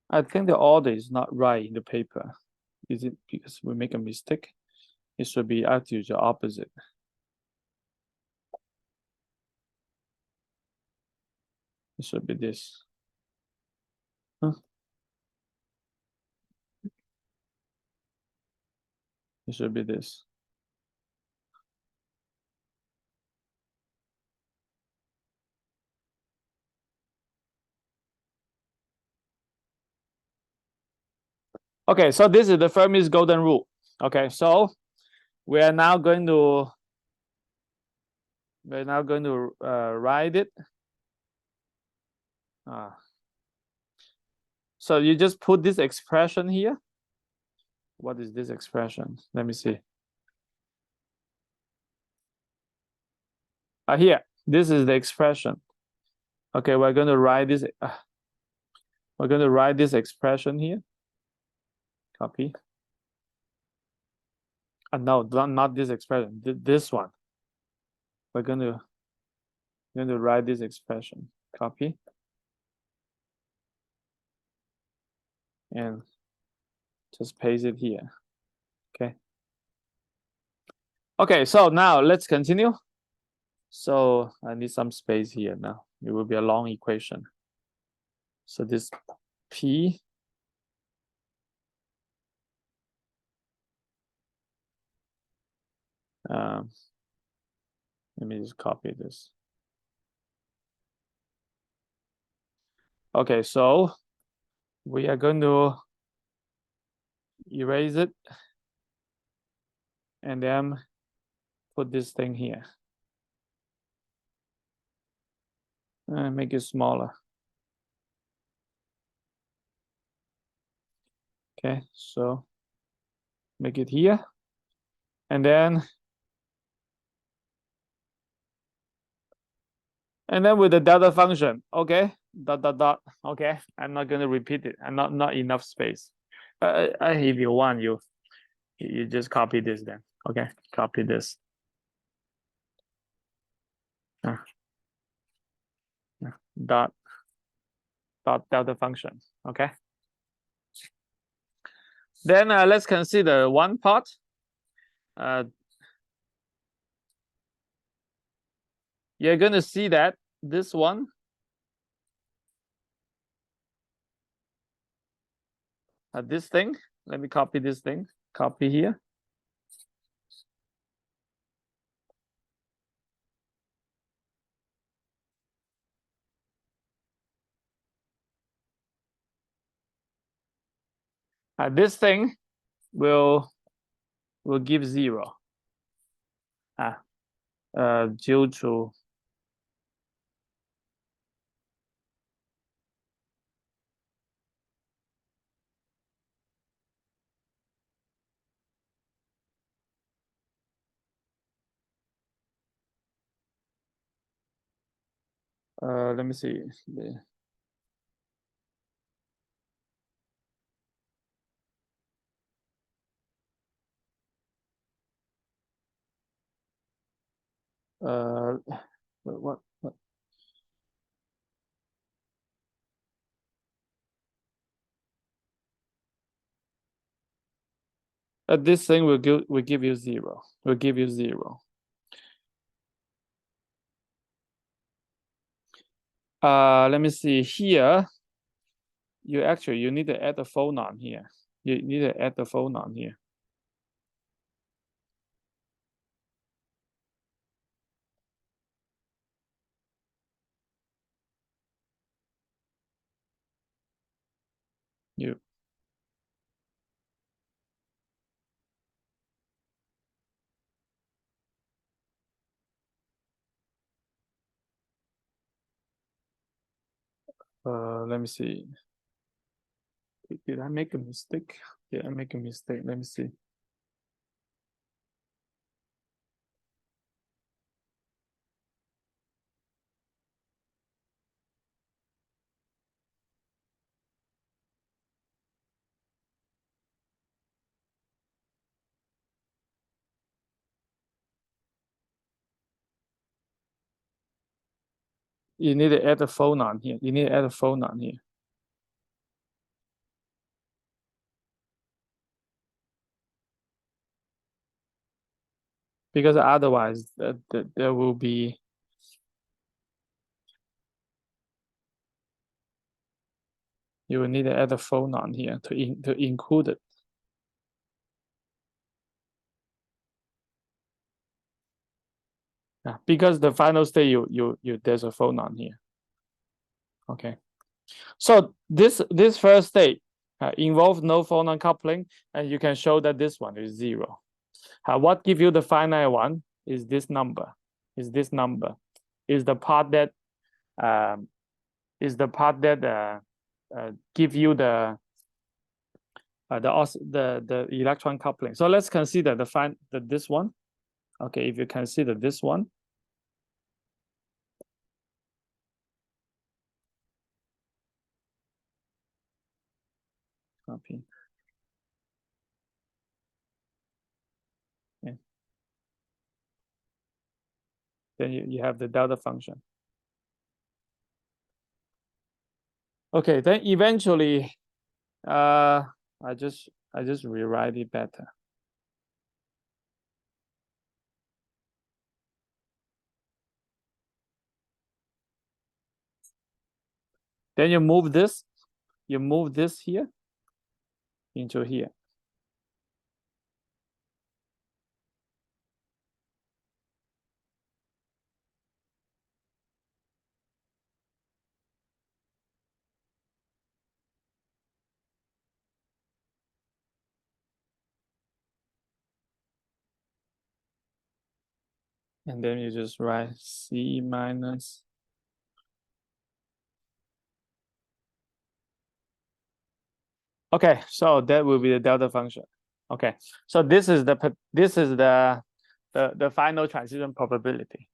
I think the order is not right in the paper. Is it because we make a mistake? It should be actually the opposite. It should be this. Huh? It should be this. Okay, so this is the Fermi's golden rule. Okay, so we are now going to write it. So you just put this expression here. What is this expression? Let me see. Here, this is the expression. Okay, we're going to write this. We're going to write this expression here. Copy. No, not this expression. This one. We're going to You're going to write this expression. Copy. And just paste it here. Okay. Okay, so now let's continue. So I need some space here now. It will be a long equation. So this P let me just copy this. Okay, so we are going to erase it and then put this thing here and make it smaller. Okay, so make it here and then with the delta function, okay, dot dot dot. Okay, I'm not going to repeat it. I'm not enough space. If you want, you just copy this then. Okay, copy this. Dot delta function. Okay. Then let's consider one part. You're going to see that this one, this thing. Let me copy this thing. Copy here. This thing will give 0. Due to let me see. What? This thing will give you 0. Will give you 0. Let me see here. You need to add the phonon here. You need to add the phonon here. Let me see. Did I make a mistake? Did I make a mistake? Let me see. You need to add a phonon here. You need to add a phonon here. Because otherwise, there will be you will need to add a phonon here to include it. Yeah, because the final state there's a phonon here. Okay, so this first state involves no phonon coupling, and you can show that this one is 0. What gives you the finite one is this number. Is the part that give you the electron coupling. So let's consider this one. Okay, if you consider this one. Copy. Yeah. Then you have the delta function. Okay, then eventually, I just rewrite it better. Then you move this here into here. And then you just write C minus. Okay, so that will be the delta function. Okay, so this is the final transition probability.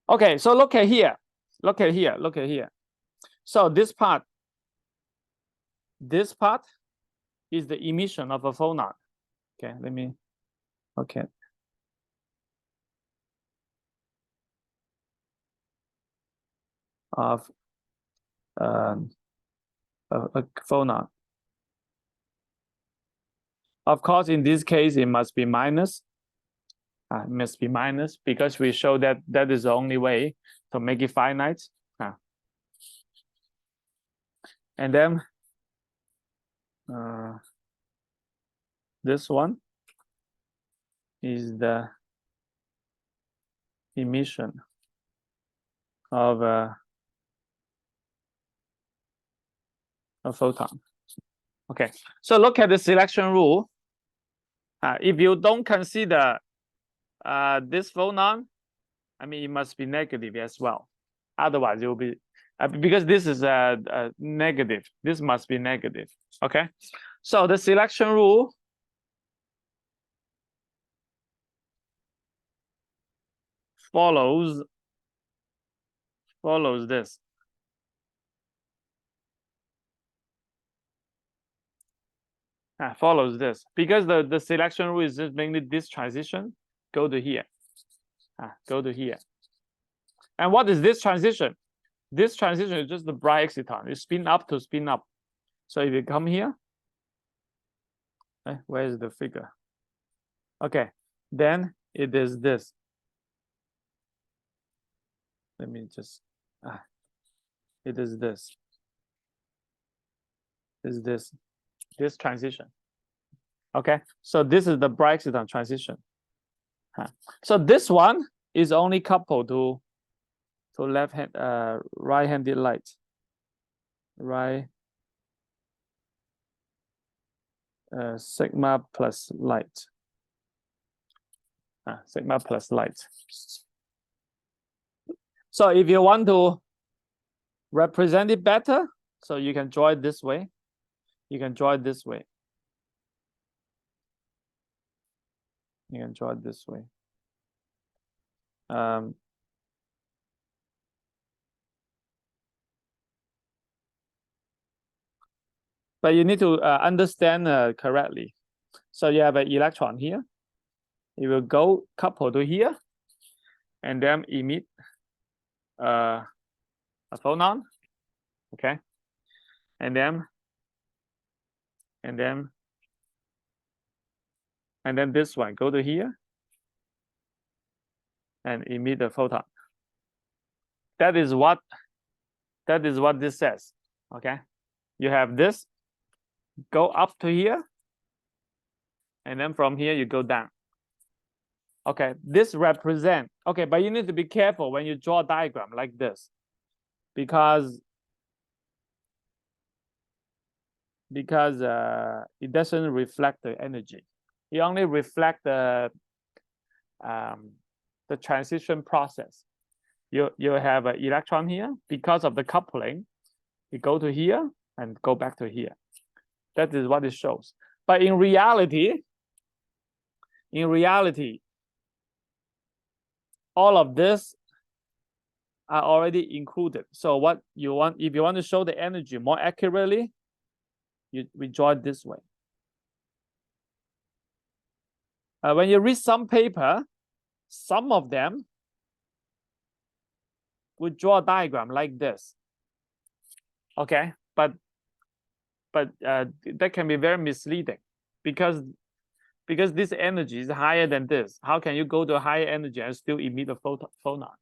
Okay, so look at here. Look at here. Look at here. So this part is the emission of a phonon. Okay, let me. Okay. Of a phonon. Of course, in this case, it must be minus. It must be minus because we show that that is the only way to make it finite. And then this one is the emission of a photon. Okay, so look at the selection rule. If you don't consider this phonon, I mean, it must be negative as well. Otherwise, it will be because this is a negative. This must be negative. Okay, so the selection rule follows this. Follows this because the selection rule is just mainly this transition. Go to here. Go to here. And what is this transition? This transition is just the bright exciton. You spin up to spin up. So if you come here, where is the figure? Okay, then it is this. Let me just. It is this. Is this transition? Okay, so this is the bright exciton transition. So this one is only coupled to left hand right-handed light. Sigma plus light. Sigma plus light. So if you want to represent it better, so you can draw it this way. You can draw it this way. You can draw it this way. But you need to understand correctly. So you have an electron here. It will go couple to here, and then emit a phonon. Okay, and then this one go to here and emit a photon. That is what this says. Okay, you have this go up to here, and then from here you go down. Okay, this represent. Okay, but you need to be careful when you draw a diagram like this, because it doesn't reflect the energy. It only reflects the transition process. You have an electron here because of the coupling. You go to here and go back to here. That is what it shows. But in reality, all of this are already included. So what you want, if you want to show the energy more accurately, we draw it this way. When you read some paper, some of them would draw a diagram like this. Okay, but that can be very misleading because this energy is higher than this. How can you go to a higher energy and still emit a phonon?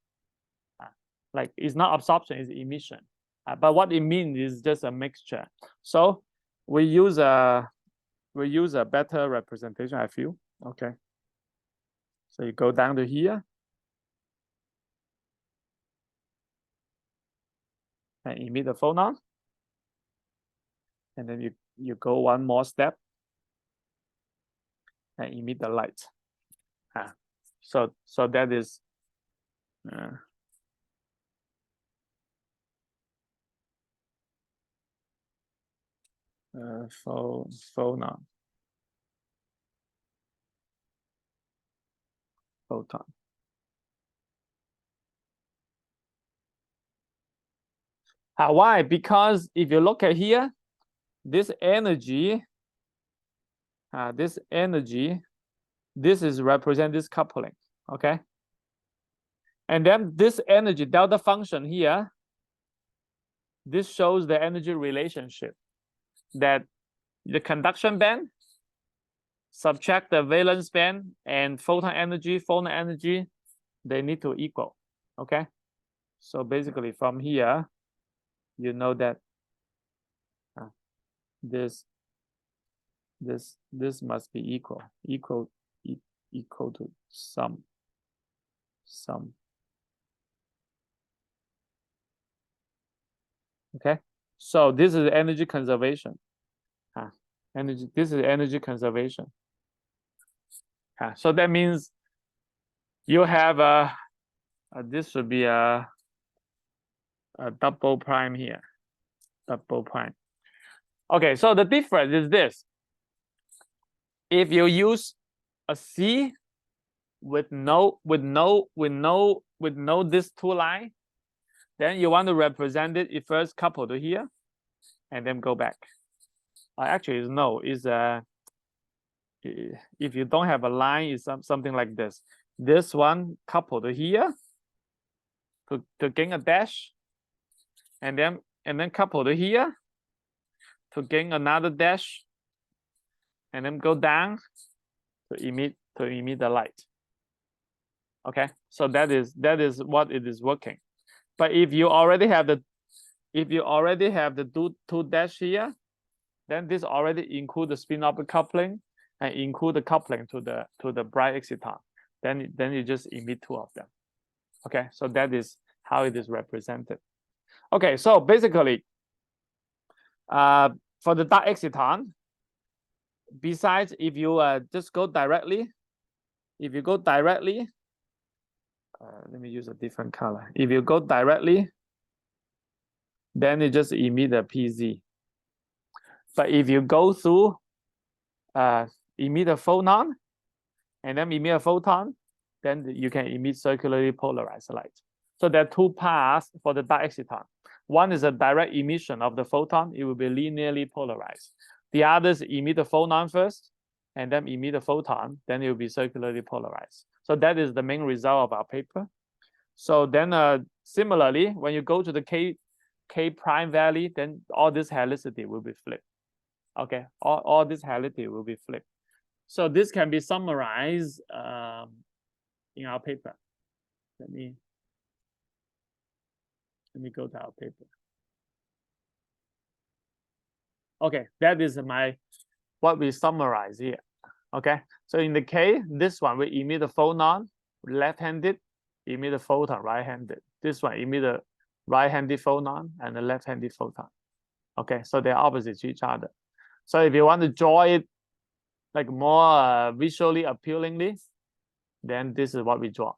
Like it's not absorption, it's emission. But what it means is just a mixture. So we use a better representation, I feel. Okay. So you go down to here and emit the phonon. And then you go one more step and emit the light. So that is phonon. Photon. Why? Because if you look at here, this energy, this is represent this coupling, okay? And then this energy delta function here, this shows the energy relationship that the conduction band subtract the valence band and photon energy, they need to equal, okay? So basically from here, you know that this must be equal to some. Okay, so this is energy conservation. This is energy conservation. So that means you have this should be a double prime here. Double prime. Okay, so the difference is this. If you use a C with no this two line, then you want to represent it. You first couple to here, and then go back. Actually, it's no. Is if you don't have a line, it's something like this. This one couple to here to gain a dash, and then couple to here to gain another dash, and then go down to emit the light. Okay, so that is what it is working. But if you already have the two dash here, then this already include the spin orbit coupling and include the coupling to the bright exciton. Then you just emit two of them. Okay, so that is how it is represented. Okay, so basically, for the dark exciton, besides if you just go directly, if you go directly, let me use a different color. If you go directly, then you just emit the PZ. But if you go through emit a phonon and then emit a photon, then you can emit circularly polarized light. So there are two paths for the dark exciton. One is a direct emission of the photon. It will be linearly polarized. The others emit the phonon first and then emit the photon, then it will be circularly polarized. So that is the main result of our paper. So then similarly, when you go to the K prime value, then all this helicity will be flipped. Okay, all this helicity will be flipped. So this can be summarized in our paper. Let me go to our paper. Okay, that is what we summarize here. Okay, so in the K, this one we emit the phonon left-handed, emit the photon right-handed. This one emit the right-handed phonon and the left-handed photon. Okay, so they're opposite to each other. So if you want to draw it like more visually appealingly, then this is what we draw.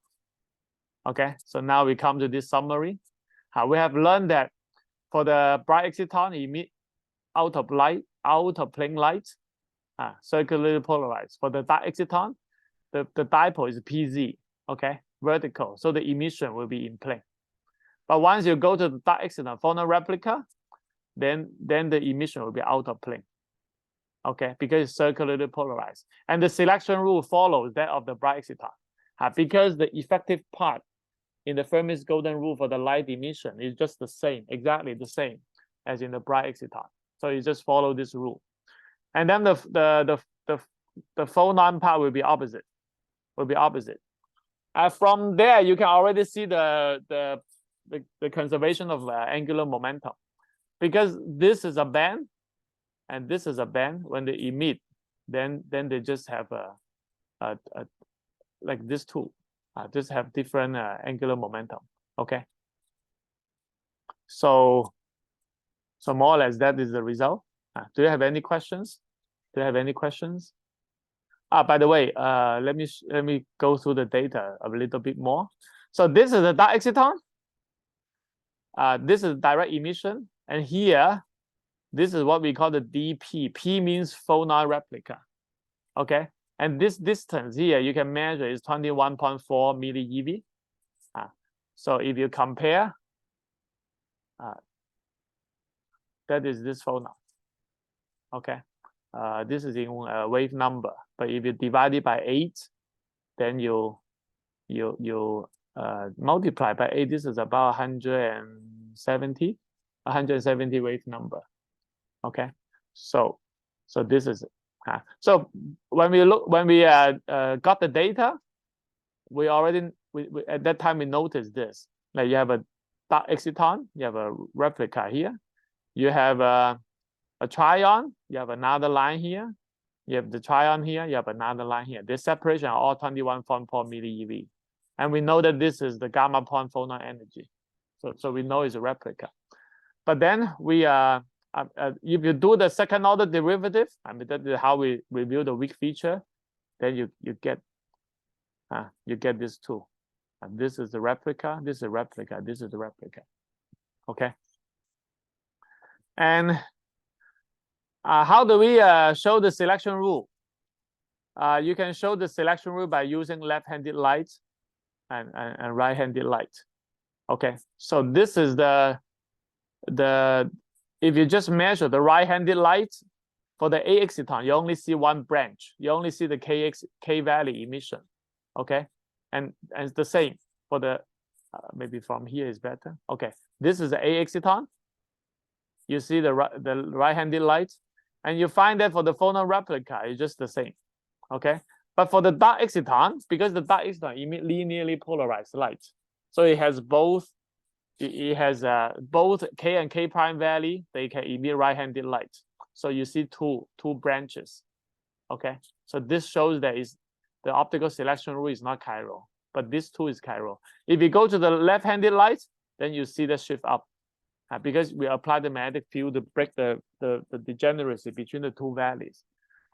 Okay, so now we come to this summary. We have learned that for the bright exciton, emit out of plane light, circularly polarized. For the dark exciton, the dipole is PZ, okay, vertical. So the emission will be in plane. But once you go to the dark exciton phonon replica, then the emission will be out of plane. Okay, because it's circularly polarized. And the selection rule follows that of the bright exciton. Because the effective part in the Fermi's golden rule for the light emission is just the same, exactly the same as in the bright exciton. So you just follow this rule. And then the phonon part will be opposite. From there, you can already see the conservation of angular momentum, because this is a band and this is a band. When they emit, then they just have a like this two, just have different angular momentum. Okay. So more or less that is the result. Do you have any questions? By the way, let me go through the data a little bit more. So this is the dark exciton. This is direct emission, and here, this is what we call the DP. P means phonon replica. Okay, and this distance here you can measure is 21.4 millieV. So if you compare, that is this phonon. Okay. This is in wave number, but if you divide it by 8, then you multiply by 8. This is about 170 wave number. Okay, so this is so when we got the data, we at that time we noticed this. Like you have a dark exciton, you have a replica here, you have a trion, you have another line here, you have the trion here, you have another line here. This separation are all 21.4 millieV. And we know that this is the gamma point phonon energy. So we know it's a replica. But then we if you do the second order derivative, I mean that is how we review the weak feature, then you get this too. And this is the replica, this is a replica, this is the replica. Okay. And how do we show the selection rule? You can show the selection rule by using left-handed light and right-handed light. Okay, so this is if you just measure the right-handed light for the A exciton, you only see one branch. You only see the K value emission. Okay, and it's the same for the maybe from here is better. Okay, this is the A exciton. You see the right-handed light. And you find that for the phonon replica, it's just the same, okay? But for the dark exciton, because the dark exciton emit linearly polarized light, so it has both. It has both K and K prime value. They can emit right-handed light. So you see two branches, okay? So this shows that the optical selection rule is not chiral, but this too is chiral. If you go to the left-handed light, then you see the shift up. Because we apply the magnetic field to break the degeneracy between the two values.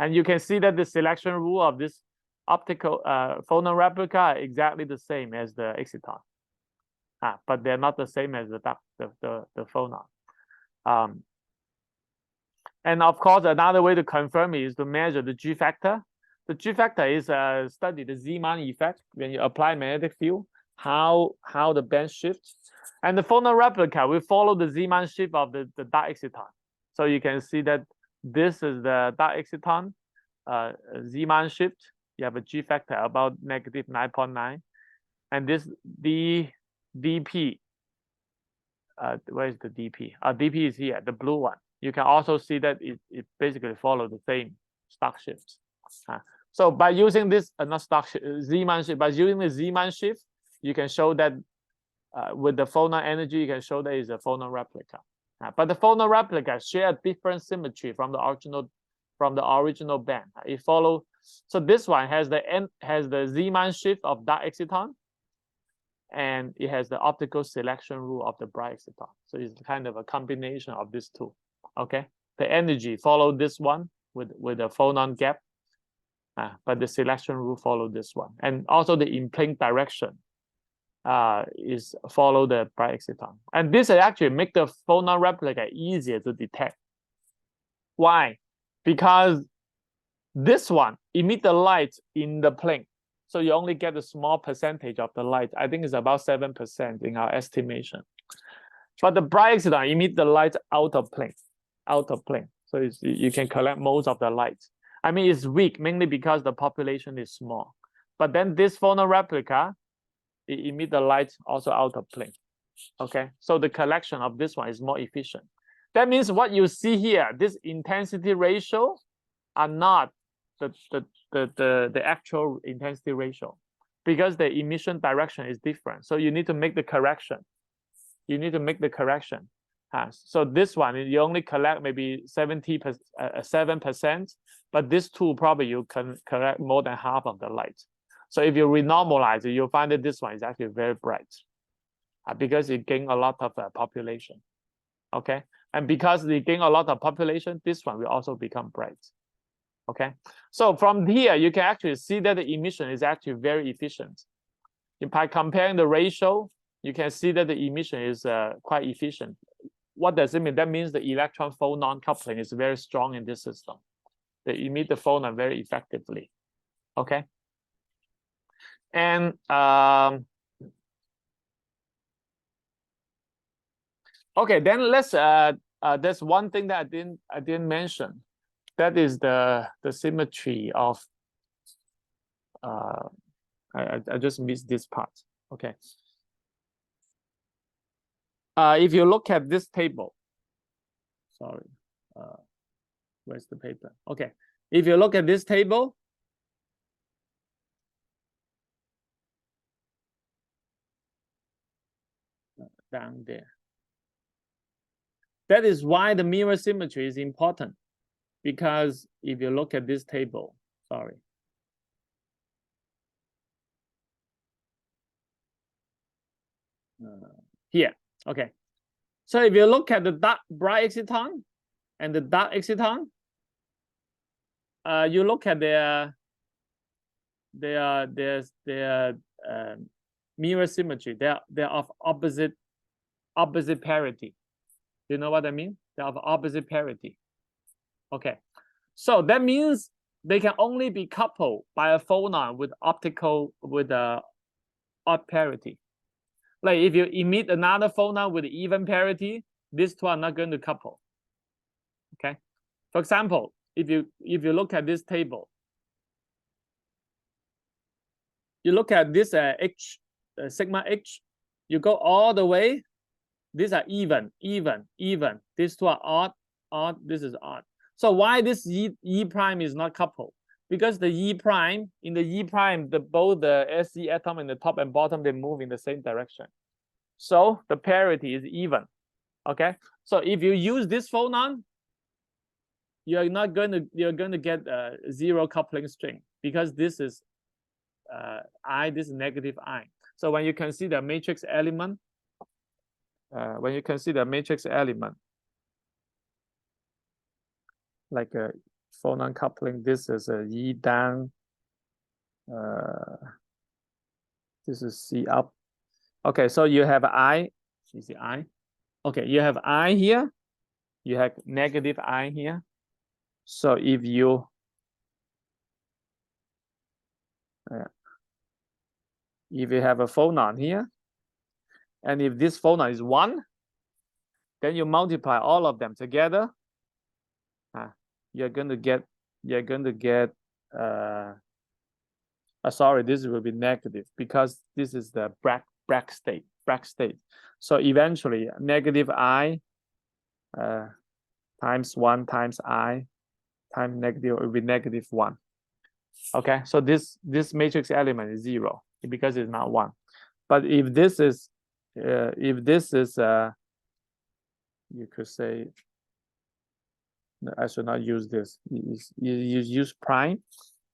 And you can see that the selection rule of this optical phonon replica are exactly the same as the exciton. But they're not the same as the phonon. And of course, another way to confirm it is to measure the G factor. The G factor is study the Zeeman effect when you apply magnetic field, how the band shifts. And the phonon replica will follow the Zeeman shift of the dark exciton. So you can see that this is the dark exciton Zeeman shift. You have a G factor about negative 9.9. And this DP, where is the DP? DP is here, the blue one. You can also see that it basically follows the same stock shift. So by using this, not stock shift, Zeeman shift, by using the Zeeman shift, you can show that with the phonon energy, you can show that is a phonon replica. But the phonon replica share a different symmetry from the original band. It follows. So this one has the Zeeman shift of dark exciton, and it has the optical selection rule of the bright exciton. So it's kind of a combination of these two. Okay, the energy follow this one with a phonon gap, but the selection rule follow this one, and also the in-plane direction is follow the bright exciton. And this actually make the phonon replica easier to detect. Why? Because this one emit the light in the plane, so you only get a small percentage of the light. I think it's about 7% in our estimation. But the bright exciton emit the light out of plane. So So you can collect most of the light. I mean, it's weak mainly because the population is small. But then this phonon replica, it emit the light also out of plane. Okay, so the collection of this one is more efficient. That means what you see here, this intensity ratio are not the actual intensity ratio, because the emission direction is different. So you need to make the correction. You need to make the correction. So this one, you only collect maybe 7%, but this two probably you can collect more than half of the light. So if you renormalize it, you'll find that this one is actually very bright, because it gain a lot of population. Okay, and because they gain a lot of population, this one will also become bright. Okay, so from here you can actually see that the emission is actually very efficient. By comparing the ratio, you can see that the emission is quite efficient. What does it mean? That means the electron phonon coupling is very strong in this system. They emit the phonon very effectively. Okay, and okay, then let's there's one thing that I didn't mention. That is the symmetry of I just missed this part. Okay. If you look at this table, sorry, where's the paper? Okay, if you look at this table, down there, that is why the mirror symmetry is important, because if you look at this table, sorry, here, okay. So if you look at the dark bright exciton and the dark exciton, you look at their mirror symmetry. They're of opposite parity. You know what I mean? They're of opposite parity. Okay, so that means they can only be coupled by a phonon with odd parity. Like if you emit another phonon with even parity, these two are not going to couple. Okay, for example, if you look at this table, you look at this H, sigma H, you go all the way. These are even. These two are odd. This is odd. So why this E prime is not coupled? Because the E prime, in the E prime, both the Se atom in the top and bottom, they move in the same direction. So the parity is even. Okay. So if you use this phonon, you're going to get a zero coupling string, because this is I, this is negative I. So when you consider matrix element, like a phonon coupling, this is a E down, this is C up. Okay, so you have I, you see I. Okay, you have I here, you have negative I here. So if you have a phonon here, and if this phonon is 1, then you multiply all of them together. You're going to get sorry, this will be negative, because this is the Bragg state. So eventually negative I times 1 times I times negative will be negative 1. Okay, so this matrix element is 0 because it's not 1. But if this is you could say, I should not use this. You use prime,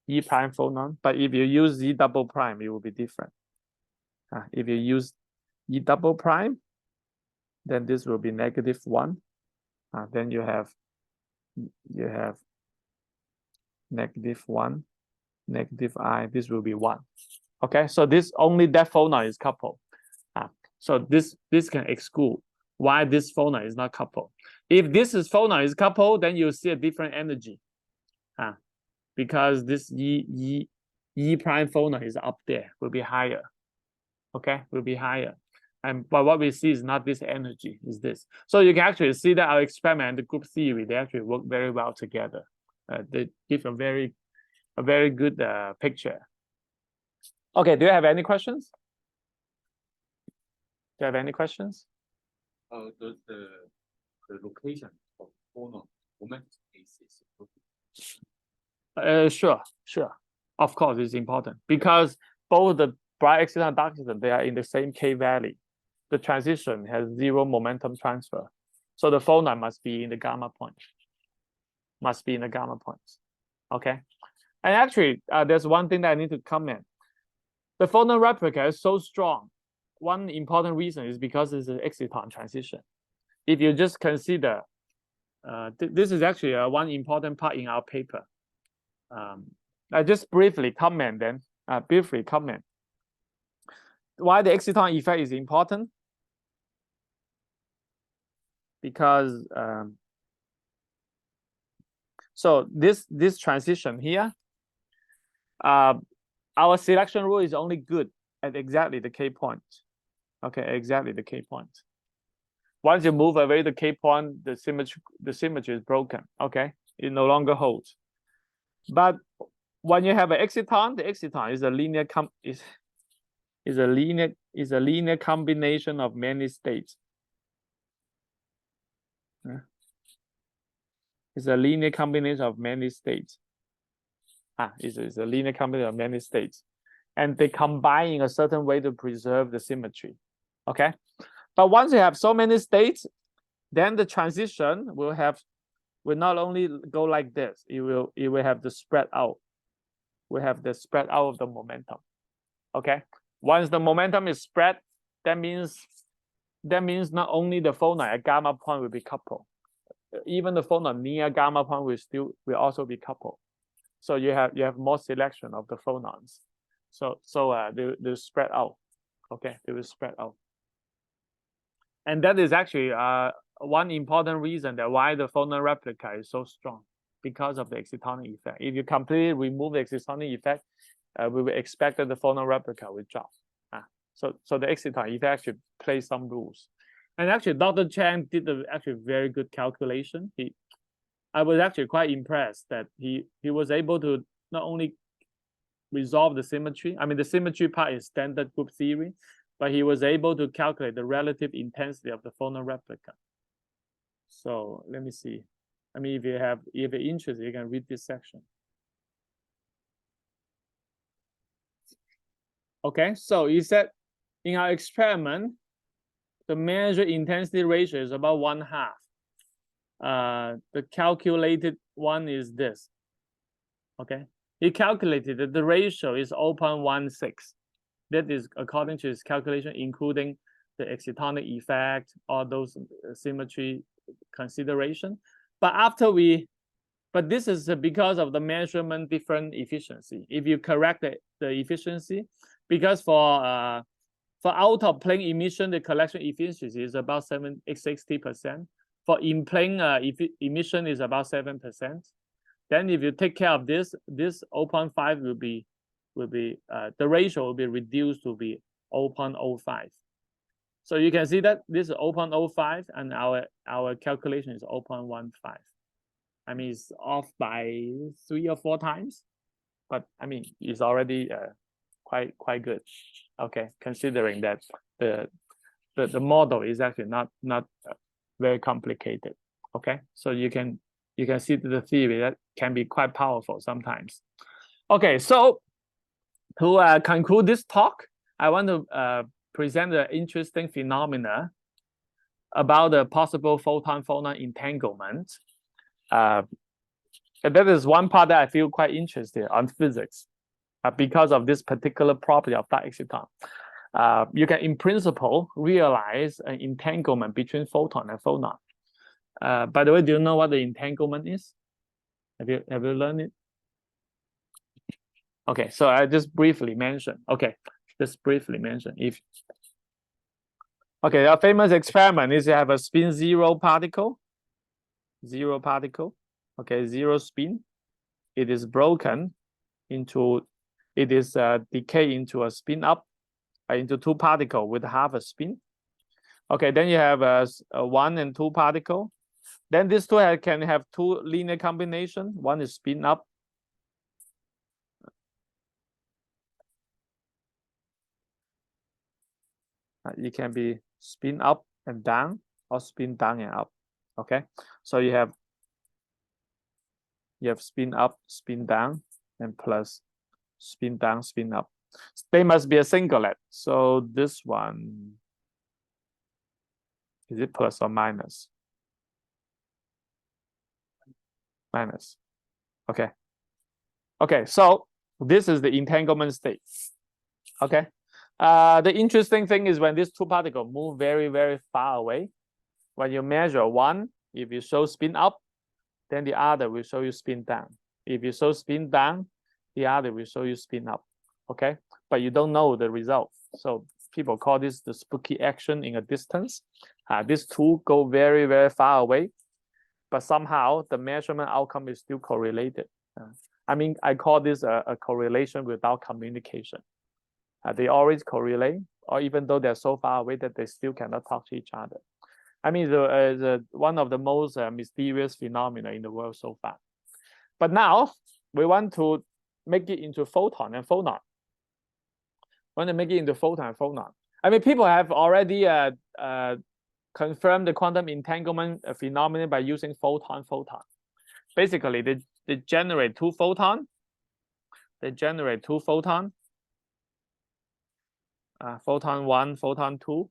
E prime phonon. But if you use E double prime, it will be different. If you use E double prime, then this will be negative 1. Then you have negative 1, negative I. This will be 1. Okay, so this only that phonon is coupled. So this can exclude why this phonon is not coupled. If this phonon is coupled, then you see a different energy, because this E prime phonon is up there, will be higher. Okay, will be higher. but what we see is not this energy, is this. So you can actually see that our experiment and the group theory, they actually work very well together. They give a very good picture. Okay, do you have any questions? Do you have any questions? Does the location of phonon moment is Sure. Of course, it's important because both the bright exciton and dark exciton, they are in the same K value. The transition has 0 momentum transfer. So the phonon must be in the gamma point. Okay. And actually, there's one thing that I need to comment. The phonon replica is so strong. One important reason is because it's an exciton transition. If you just consider, this is actually one important part in our paper. I just briefly comment then. Why the exciton effect is important? Because so this transition here, our selection rule is only good at exactly the K point. Okay, exactly the K point. Once you move away the K point, the symmetry is broken. Okay, it no longer holds. But when you have an exciton, the exciton is a linear combination of many states. It's a linear combination of many states. It's a linear combination of many states, and they combine in a certain way to preserve the symmetry. Okay, but once you have so many states, then the transition will not only go like this. It will have the spread out. We have the spread out of the momentum. Okay, once the momentum is spread, that means not only the phonon at gamma point will be coupled, even the phonon near gamma point will also be coupled. So you have more selection of the phonons. So they spread out. Okay, they will spread out. And that is actually one important reason that why the phonon replica is so strong, because of the excitonic effect. If you completely remove the excitonic effect, we will expect that the phonon replica will drop. So the exciton effect actually plays some rules. And actually, Dr. Chang did actually very good calculation. I was actually quite impressed that he was able to not only resolve the symmetry. I mean, the symmetry part is standard group theory, but he was able to calculate the relative intensity of the phonon replica. So let me see. I mean, if you're interested, you can read this section. Okay, so he said in our experiment, the measured intensity ratio is about 1/2. The calculated one is this. Okay, he calculated that the ratio is 0.16. That is according to his calculation, including the excitonic effect, all those symmetry consideration. But this is because of the measurement different efficiency. If you correct the efficiency, because for out of plane emission, the collection efficiency is about 60%. For in plane emission is about 7%. Then if you take care of this 0.5 will be the ratio will be reduced to be 0.05. So you can see that this is 0.05 and our calculation is 0.15. I mean, it's off by 3 or 4 times, but I mean, it's already quite good. Okay, considering that the model is actually not very complicated. Okay, so you can see the theory that can be quite powerful sometimes. Okay, so to conclude this talk, I want to present an interesting phenomena about the possible photon-phonon entanglement. That is one part that I feel quite interested on physics because of this particular property of dark exciton. You can, in principle, realize an entanglement between photon and phonon. By the way, do you know what the entanglement is? Have you learned it? Okay, so I just briefly mention. Okay, just briefly mention. Okay, a famous experiment is you have a spin 0 particle. Okay, 0 spin. It is broken into. It is decay into a spin up into 2 particles with half a spin. Okay, then you have a 1 and 2 particle. Then these two can have two linear combination. One is spin up. It can be spin up and down or spin down and up. Okay, so you have spin up, spin down, and plus spin down, spin up. They must be a singlet. So this one, is it plus or minus? Minus. Okay. Okay, so this is the entanglement state. Okay. The interesting thing is when these two particles move very, very far away, when you measure one, if you show spin up, then the other will show you spin down. If you show spin down, the other will show you spin up. Okay, but you don't know the result. So people call this the spooky action in a distance. These two go very, very far away, but somehow the measurement outcome is still correlated. I mean, I call this a correlation without communication. They always correlate, or even though they're so far away that they still cannot talk to each other. I mean, one of the most mysterious phenomena in the world so far. But now we want to make it into photon and phonon. Want to make it into photon and phonon. I mean, people have already confirmed the quantum entanglement phenomenon by using photon. Basically, they generate two photons. Photon 1, photon 2.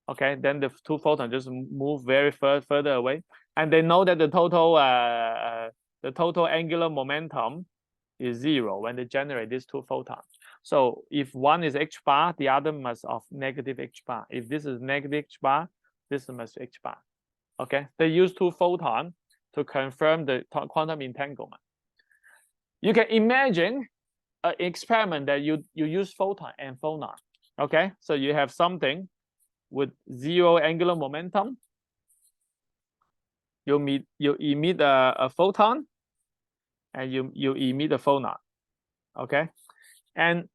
Okay, then the two photons just move very further away, and they know that the total angular momentum is 0 when they generate these two photons. So if one is h bar, the other must of negative h bar. If this is negative h bar, this must h bar. Okay, they use two photons to confirm the quantum entanglement. You can imagine an experiment that you use photon and phonon. Okay, so you have something with 0 angular momentum. You emit a photon, and you emit a phonon. Okay, and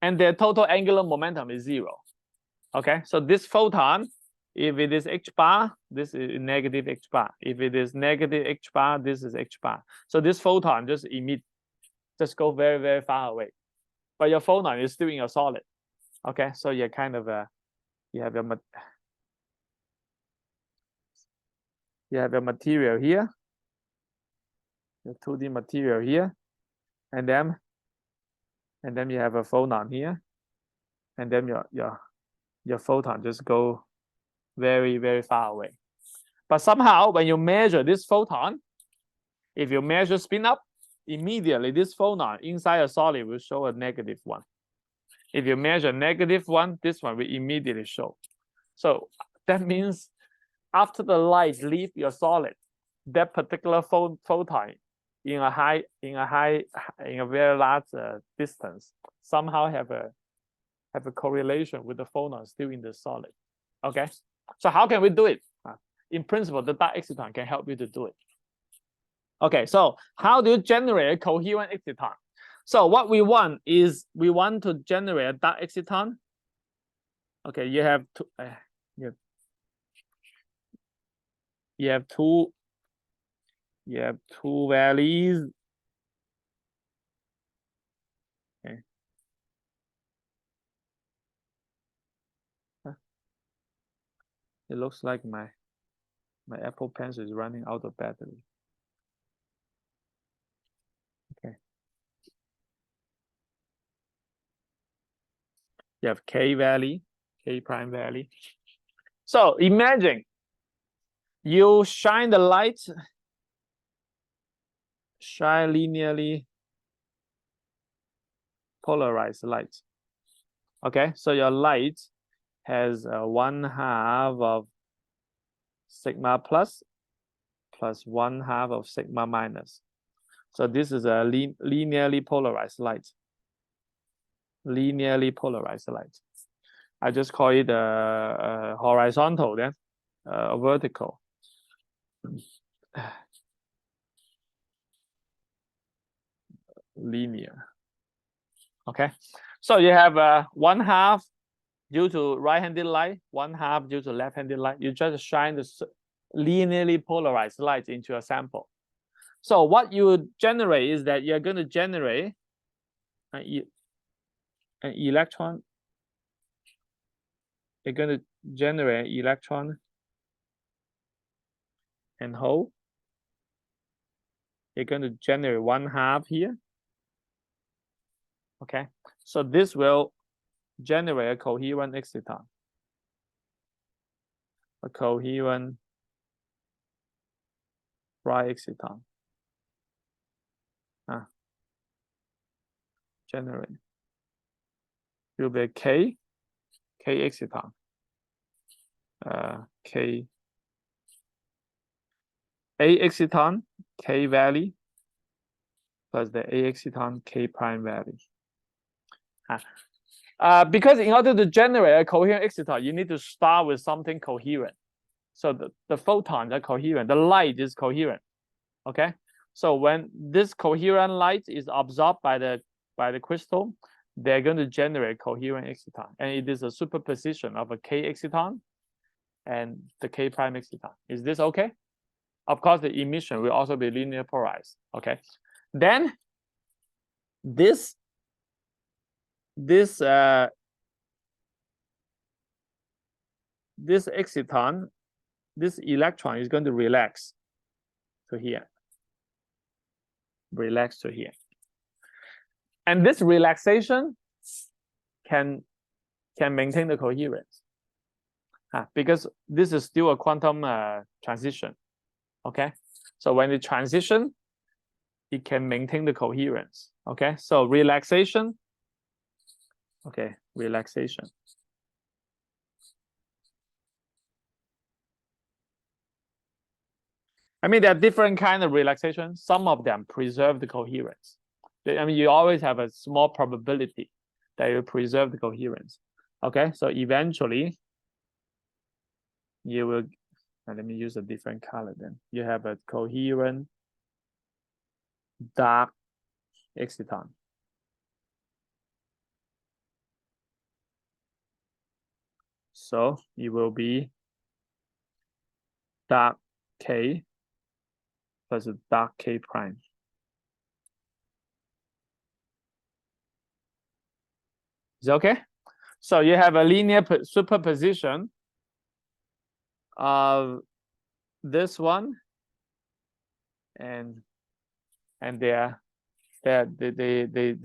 their total angular momentum is 0. Okay, so this photon, if it is h bar, this is negative h bar. If it is negative h bar, this is h bar. So this photon just go very, very far away, but your phonon is still in a solid. Okay, so you're kind of you have a material here, the 2D material here, and then you have a phonon here, and then your photon just go very, very far away. But somehow when you measure this photon, if you measure spin up, immediately this phonon inside a solid will show a negative 1. If you measure negative 1, this one will immediately show. So that means after the light leave your solid, that particular photon in a very large distance somehow have a correlation with the phonon still in the solid. Okay, so how can we do it? In principle, the dark exciton can help you to do it. Okay, so how do you generate a coherent exciton? So what we want is we want to generate a dark exciton. Okay, you have two values. Okay. It looks like my Apple Pencil is running out of battery. Okay. You have K prime value. So imagine you shine the light, shine linearly polarized light. Okay, so your light has 1/2 of sigma plus 1/2 of sigma minus. So this is a linearly polarized light. I just call it a horizontal, then a vertical. Linear. Okay, so you have 1/2 due to right-handed light, 1/2 due to left-handed light. You just shine the linearly polarized light into a sample. So what you would generate is that you're going to generate an electron. You're going to generate an electron and hole. You're going to generate 1/2 here. Okay, so this will generate a coherent exciton. A coherent right exciton. Generate. Will be K exciton. K A exciton, K value plus the A exciton, K prime value. Because in order to generate a coherent exciton, you need to start with something coherent. So the photons are coherent, the light is coherent. Okay, so when this coherent light is absorbed by the crystal, they're going to generate coherent exciton, and it is a superposition of a K exciton and the K prime exciton. Is this okay? Of course, the emission will also be linear polarized. Okay, then this exciton, this electron is going to relax to here. Relax to here. And this relaxation can maintain the coherence. Because this is still a quantum transition. Okay, so when it transition, it can maintain the coherence. Okay, so relaxation. Okay, relaxation. I mean, there are different kinds of relaxation. Some of them preserve the coherence. I mean, you always have a small probability that you preserve the coherence. Okay, so eventually you will, let me use a different color then. You have a coherent dark exciton. So it will be dark K plus dark K prime. Is it okay? So you have a linear superposition of this one and they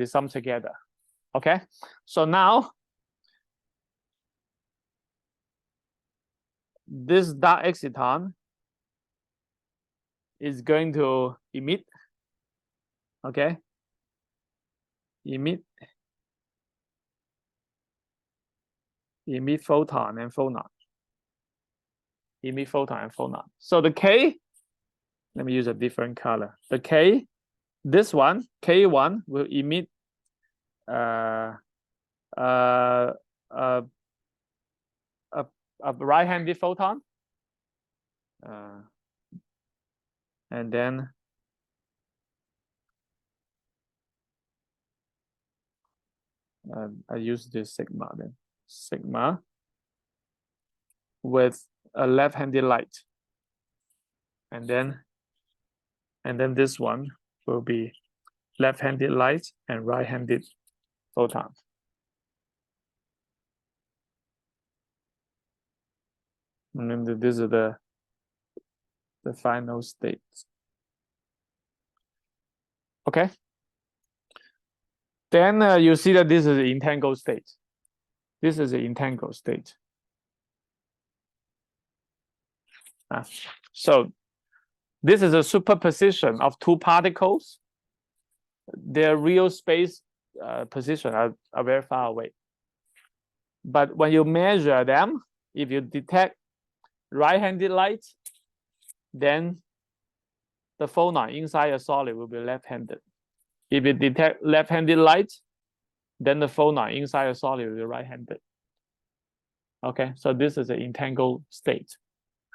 sum together. Okay, so now this dark exciton is going to emit. Okay, emit photon and phonon. Emit photon and phonon. So the K, let me use a different color. The K, this one, K1 will emit a right-handed photon, and then I use this sigma then. Sigma with a left-handed light, and then this one will be left-handed light and right-handed photon. And then this is the final state. Okay. Then you see that this is the entangled state. This is the entangled state. So this is a superposition of two particles. Their real space position are very far away. But when you measure them, if you detect right-handed light, then the phonon inside a solid will be left-handed. If you detect left-handed light, then the phonon inside a solid will be right-handed. Okay, so this is an entangled state.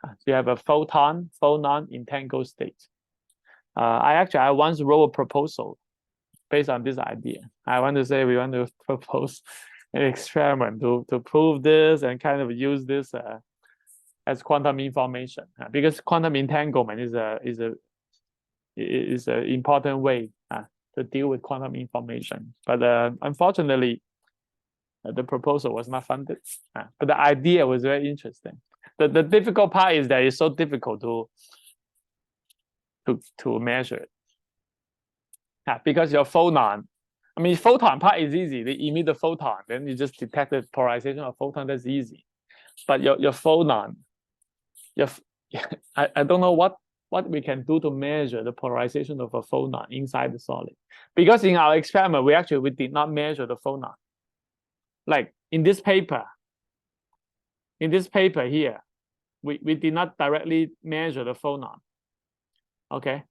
So you have a phonon entangled state. I once wrote a proposal based on this idea. I want to say we want to propose experiment to prove this and kind of use this as quantum information, because quantum entanglement is an important way to deal with quantum information. But unfortunately, the proposal was not funded. But the idea was very interesting. The difficult part is that it's so difficult to measure it. Because your phonon, I mean, photon part is easy. They emit the photon, then you just detect the polarization of photon. That's easy. But your phonon, I don't know what we can do to measure the polarization of a phonon inside the solid. Because in our experiment, we did not measure the phonon. Like in this paper here, we did not directly measure the phonon. Okay.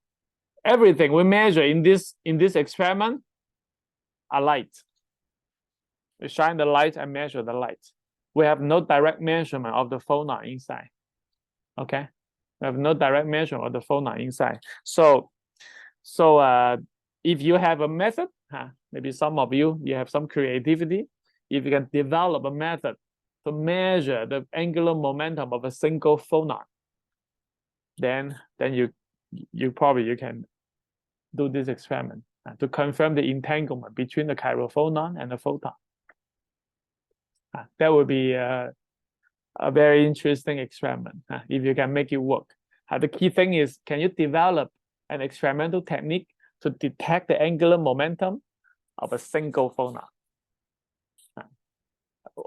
Everything we measure in this experiment are light. We shine the light and measure the light. We have no direct measurement of the phonon inside. Okay. We have no direct measurement of the phonon inside. So if you have a method, maybe some of you have some creativity, if you can develop a method to measure the angular momentum of a single phonon, then you can do this experiment to confirm the entanglement between the chiral phonon and the photon. That would be a very interesting experiment if you can make it work. The key thing is, can you develop an experimental technique to detect the angular momentum of a single phonon?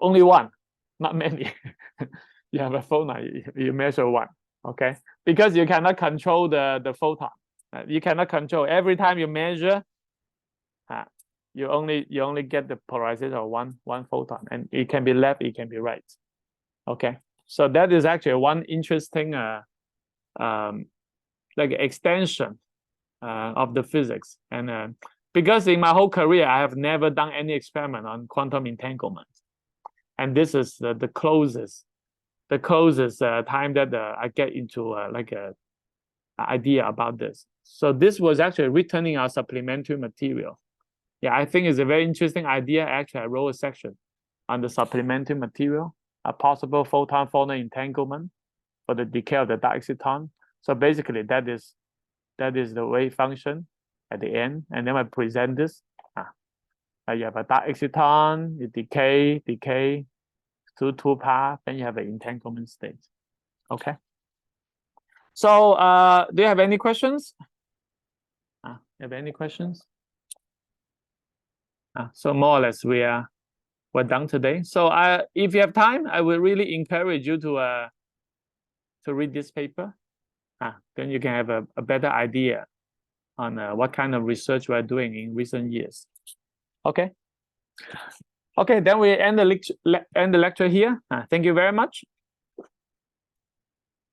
Only one, not many. You have a phonon, you measure one, okay? Because you cannot control the photon. You cannot control. Every time you measure, you only get the polarization of one photon, and it can be left, it can be right. Okay, so that is actually one interesting like extension of the physics. And because in my whole career I have never done any experiment on quantum entanglement, and this is the closest time that I get into like a idea about this. So this was actually written in our supplementary material. Yeah, I think it's a very interesting idea. Actually, I wrote a section on the supplementary material, a possible photon-phonon entanglement for the decay of the dark exciton. So basically, that is the wave function at the end, and then I present this. You have a dark exciton, you decay to two paths, then you have an entanglement state. Okay. So do you have any questions? Have any questions? So more or less we're done today. So if you have time, I would really encourage you to read this paper. Then you can have a better idea on what kind of research we're doing in recent years. Okay. Okay, then we end the lecture here. Thank you very much.